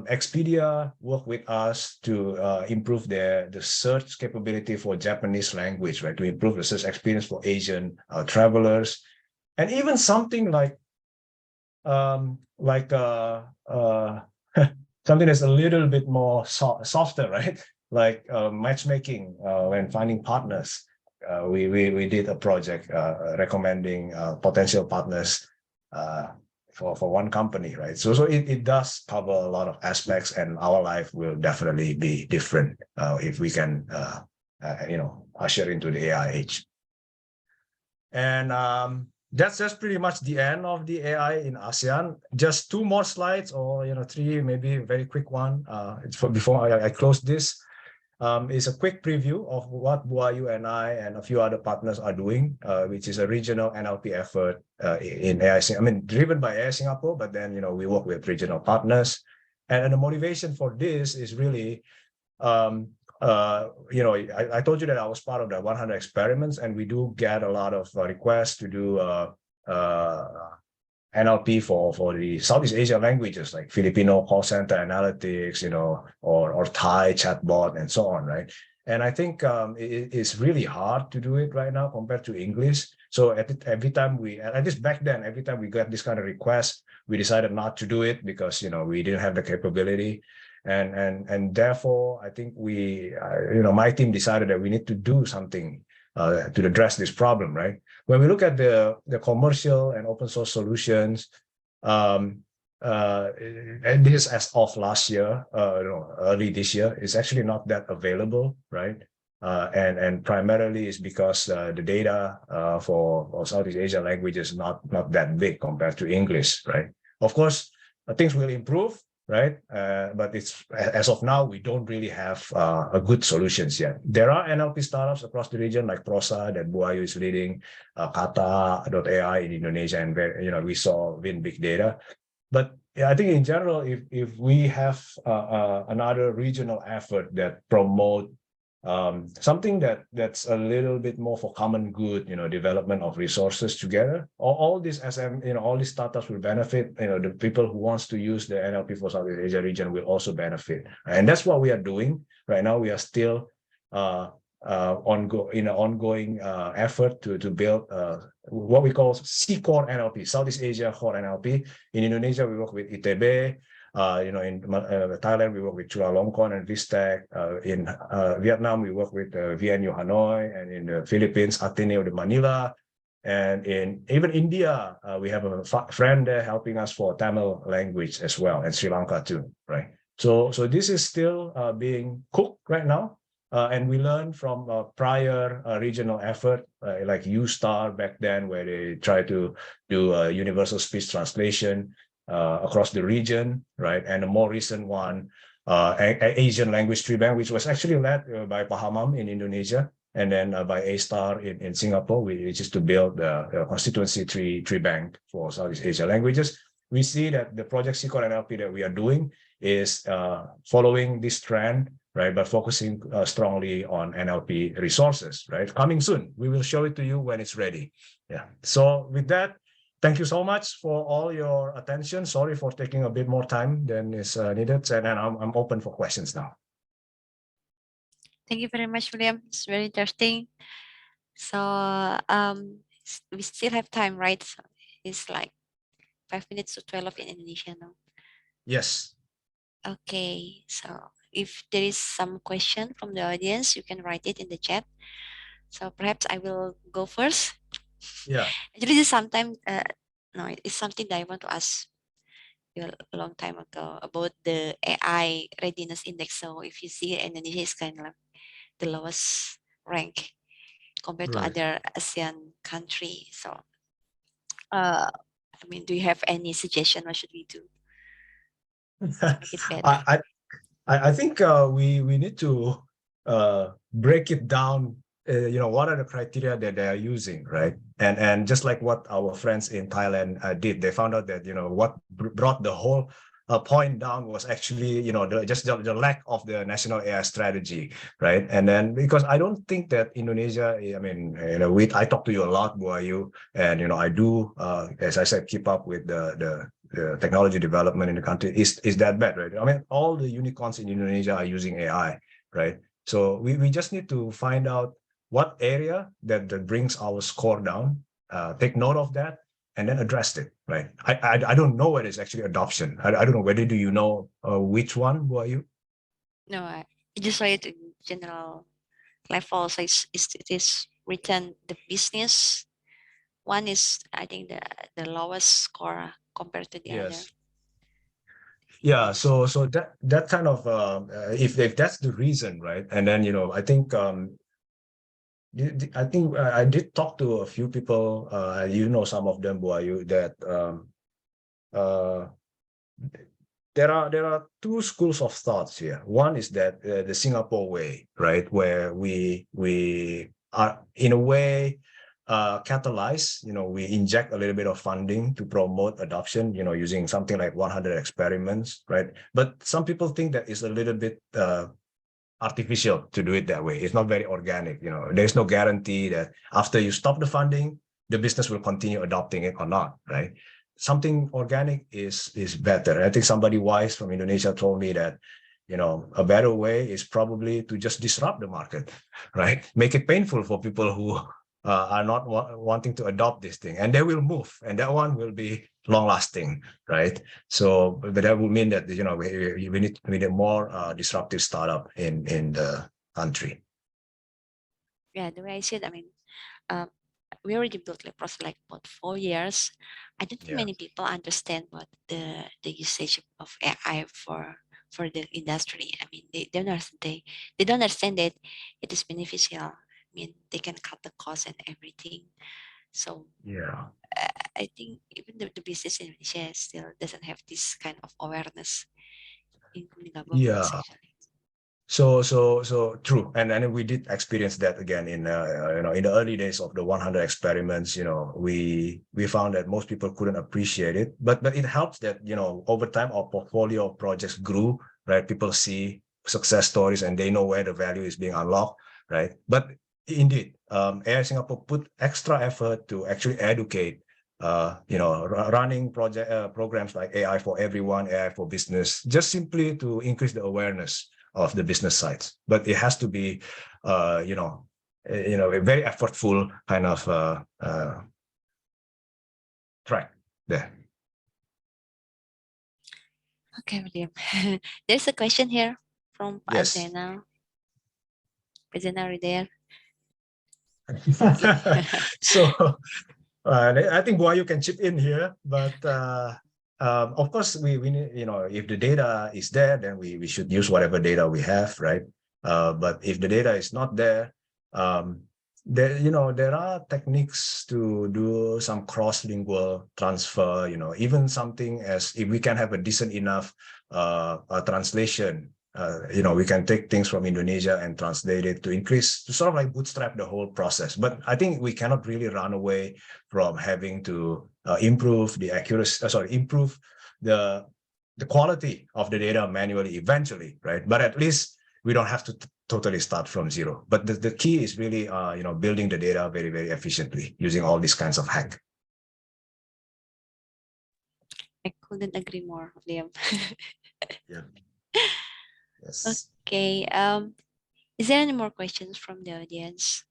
Expedia work with us to improve the search capability for Japanese language, right? To improve the search experience for Asian travelers. And even something like something that's a little bit more softer, right? Like matchmaking when finding partners. We did a project recommending potential partners for one company, right? So it does cover a lot of aspects, and our life will definitely be different if we can, usher into the AI age. And that's pretty much the end of the AI in ASEAN. Just 2 more slides, or 3, maybe a very quick one. Before I close this. Is a quick preview of what Buayu and I and a few other partners are doing, which is a regional NLP effort in AI. Driven by AI Singapore, but then we work with regional partners, and the motivation for this is really, I told you that I was part of the 100 experiments, and we do get a lot of requests to do NLP for the Southeast Asia languages like Filipino call center analytics, or Thai chatbot and so on, right? And I think it's really hard to do it right now compared to English. So every time at least back then, every time we got this kind of request, we decided not to do it because we didn't have the capability, and therefore I think my team decided that we need to do something to address this problem, right? When we look at the commercial and open source solutions, and this as of last year, early this year, it's actually not that available, right? And primarily is because the data for Southeast Asia languages is not that big compared to English, right? Of course, things will improve, right? But as of now, we don't really have a good solutions yet. There are NLP startups across the region like Prosa that Bu Ayu is leading, Kata.ai in Indonesia, and we saw Win Big Data. But yeah, I think in general, if we have another regional effort that promote something that's a little bit more for common good, development of resources together, all these all these startups will benefit. The people who wants to use the NLP for Southeast Asia region will also benefit, and that's what we are doing right now. We are still ongoing effort to build what we call C-Core NLP, Southeast Asia Core NLP. In Indonesia, we work with ITB. In Thailand, we work with Chulalongkorn and Vistek. In Vietnam, we work with VNU Hanoi, and in the Philippines, Ateneo de Manila. And even India, we have a friend there helping us for Tamil language as well, and Sri Lanka too, right? So this is still being cooked right now. And we learned from a prior regional effort, like UStar back then, where they tried to do a universal speech translation across the region, right? And a more recent one, Asian Language Tree Bank, which was actually led by Pahamam in Indonesia, and then by A-Star in Singapore, which is to build the constituency tree bank for Southeast Asia languages. We see that the project C-Core NLP that we are doing is following this trend, right? But focusing strongly on NLP resources, right? Coming soon. We will show it to you when it's ready. Yeah. So with that, thank you so much for all your attention. Sorry for taking a bit more time than is needed. And I'm open for questions now. Thank you very much, William. It's very interesting. So we still have time, right? So it's like 5 minutes to 12 in Indonesia now. Yes. Okay, so if there is some question from the audience, you can write it in the chat. So perhaps I will go first. Yeah. Actually, this sometimes, no, it's something that I want to ask you a long time ago about the AI readiness index. So if you see Indonesia is kind of like the lowest rank compared to other ASEAN country. So, I mean, do you have any suggestion? What should we do to make it better? I think we need to break it down. What are the criteria that they are using, right? And just like what our friends in Thailand did, they found out that what brought the whole point down was actually the lack of the national AI strategy, right? And then because I don't think that Indonesia, I mean, I talk to you a lot, Bu Ayu, and I do, as I said, keep up with the technology development in the country is that bad, right? I mean, all the unicorns in Indonesia are using AI, right? So we just need to find out what area that brings our score down, take note of that, and then address it, right? I don't know whether it's actually adoption. I don't know whether do you know which one were you? No, I just saw it in general level. So it is written the business one is, I think, the lowest score compared to the other. Yeah, so that kind of if that's the reason, right? And then I think I did talk to a few people, some of them, Bu Ayu, that there are two schools of thoughts here. One is that the Singapore way, right, where we are in a way catalyze, we inject a little bit of funding to promote adoption, using something like 100 experiments, right? But some people think that it's a little bit artificial to do it that way. It's not very organic. There's no guarantee that after you stop the funding, the business will continue adopting it or not, right? something organic is better. I think somebody wise from Indonesia told me that, a better way is probably to just disrupt the market, right? Make it painful for people who are not wanting to adopt this thing, and they will move, and that one will be long lasting, right? So, but that would mean that we need more disruptive startup in the country. Yeah, the way I said, I mean, uh, we already built like process like about 4 years. I don't think Yeah. many people understand what the usage of AI for the industry. I mean, they don't understand that it is beneficial. I mean, they can cut the cost and everything. So Yeah. I think even the business in Indonesia still doesn't have this kind of awareness, including governments Yeah. actually. So true, and we did experience that again in in the early days of the 100 experiments. We found that most people couldn't appreciate it, but it helps that over time our portfolio of projects grew. Right, people see success stories and they know where the value is being unlocked. Right, but indeed, AI Singapore put extra effort to actually educate. Running programs like AI for everyone, AI for business, just simply to increase the awareness of the business sides, but it has to be, a very effortful kind of track there. Okay, William. There's a question here from Yes. Azena. Azena, are you there? So I think Buayu can chip in here, but of course we need, if the data is there, then we should use whatever data we have, right? But if the data is not there, there are techniques to do some cross-lingual transfer, even something as if we can have a decent enough translation. We can take things from Indonesia and translate it to increase, to sort of like bootstrap the whole process. But I think we cannot really run away from having to improve the accuracy, improve the quality of the data manually eventually, right? But at least we don't have to totally start from zero. But the key is really, building the data very, very efficiently using all these kinds of hack. I couldn't agree more, Liam. Yeah. Yes. Okay. Is there any more questions from the audience?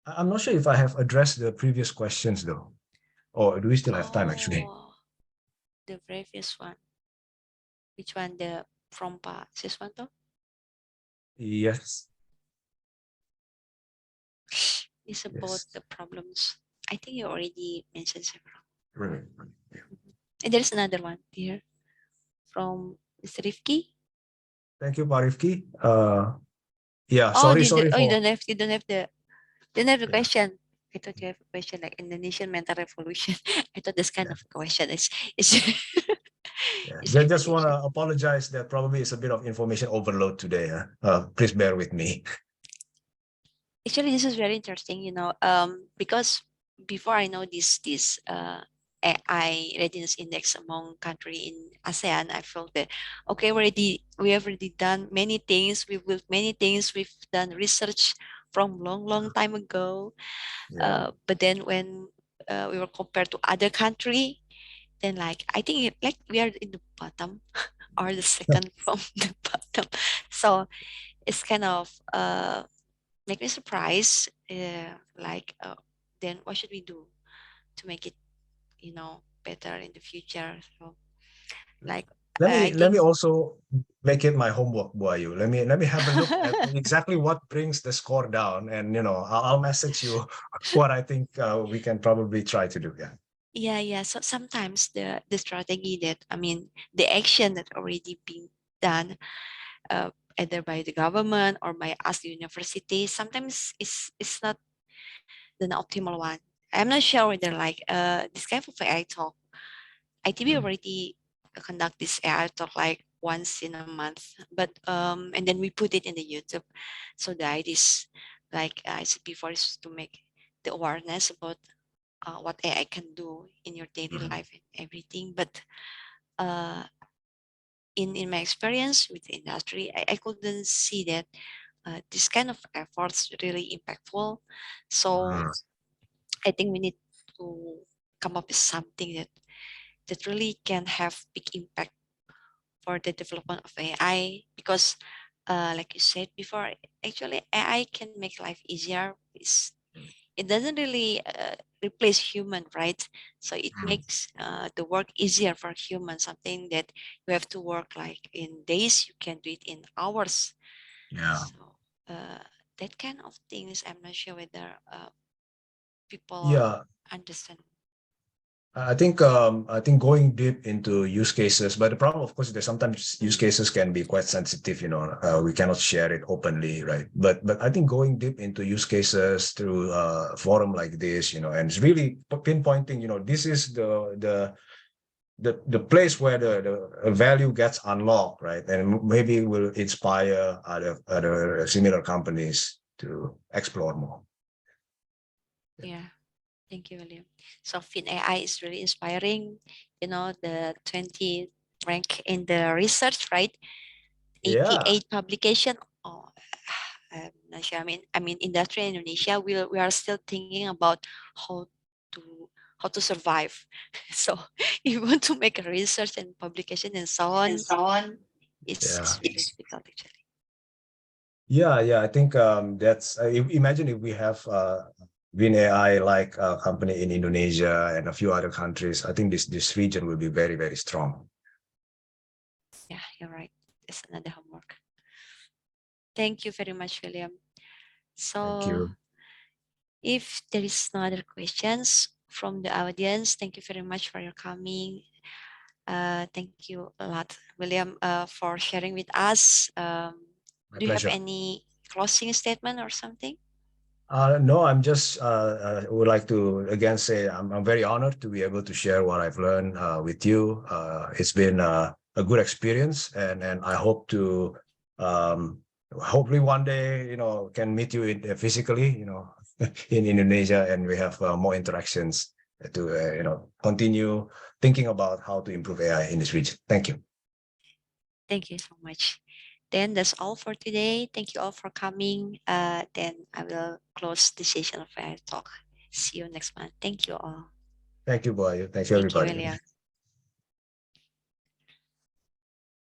I'm not sure if I have addressed the previous questions though, or do we still have time actually? The previous one. Which one? The from Pak Siswanto? Yes. It's about the problems. I think you already mentioned several. Right. And there's another one here from Mr. Rifki. Thank you, Pak Rifki. Yeah, Oh, sorry you for. don't have the Yeah. question. I thought you have a question like Indonesian mental revolution. I thought this kind Yeah. of question is Yeah. is Just want Indonesia. to apologize that probably is a bit of information overload today. Please bear with me. Actually, this is very interesting, because before I know this AI readiness index among country in ASEAN, I felt that okay, we have already done many things, we've built many things, we've done research from long time ago. Yeah. But then when we were compared to other country, then like I think like we are in the bottom or the second from the bottom. So it's kind of make me surprised. Then what should we do to make it, better in the future? So, like, I Let think, me also make it my homework, Buayu. Let me have a look at exactly what brings the score down, and I'll message you what I think we can probably try to do. Yeah. yeah. So sometimes the strategy that the action that already being done, either by the government or by us, the university, sometimes it's not the optimal one. I'm not sure whether like this kind of AI talk ITB already conduct this AI talk like once in a month, but and then we put it in the YouTube. So the idea is like I said before is to make the awareness about what AI can do in your daily life and everything. But uh, in my experience with the industry, I couldn't see that this kind of efforts really impactful. So I think we need to come up with something that that really can have big impact for the development of AI, because like you said before, actually AI can make life easier. It doesn't really replace human, right? So it makes the work easier for humans, something that you have to work like in days, you can do it in hours. Yeah. So that kind of things, I'm not sure whether people Yeah. understand. I think going deep into use cases, but the problem, of course, is that sometimes use cases can be quite sensitive. We cannot share it openly, right? But I think going deep into use cases through a forum like this, and it's really pinpointing, this is the place where the value gets unlocked, right? And maybe will inspire other similar companies to explore more. Yeah. Thank you, William. So Fin AI is really inspiring. The 20th rank in the research, right? Yeah. 88 publication. Oh, I'm not sure. I mean, industry in Indonesia, we are still thinking about how to how to survive. So if you want to make a research and publication and so on, it's Yeah. really difficult actually. Yeah. I think that's. Imagine if we have Win AI like a company in Indonesia and a few other countries. I think this region will be very, very strong. Yeah, you're right. It's another homework. Thank you very much, William. Thank So you. if there is no other questions from the audience, thank you very much for your coming. Thank you a lot, William, for sharing with us. My Do you have pleasure. any closing statement or something? No, I'm just would like to again say I'm very honored to be able to share what I've learned with you. It's been a good experience, and I hope to hopefully one day can meet you physically in Indonesia, and we have more interactions to continue thinking about how to improve AI in this region. Thank you. Thank you so much. Then that's all for today. Thank you all for coming. Then I will close the session of our talk. See you next month. Thank you all. Thank you, boy. Thank you, Thank you, everybody. William.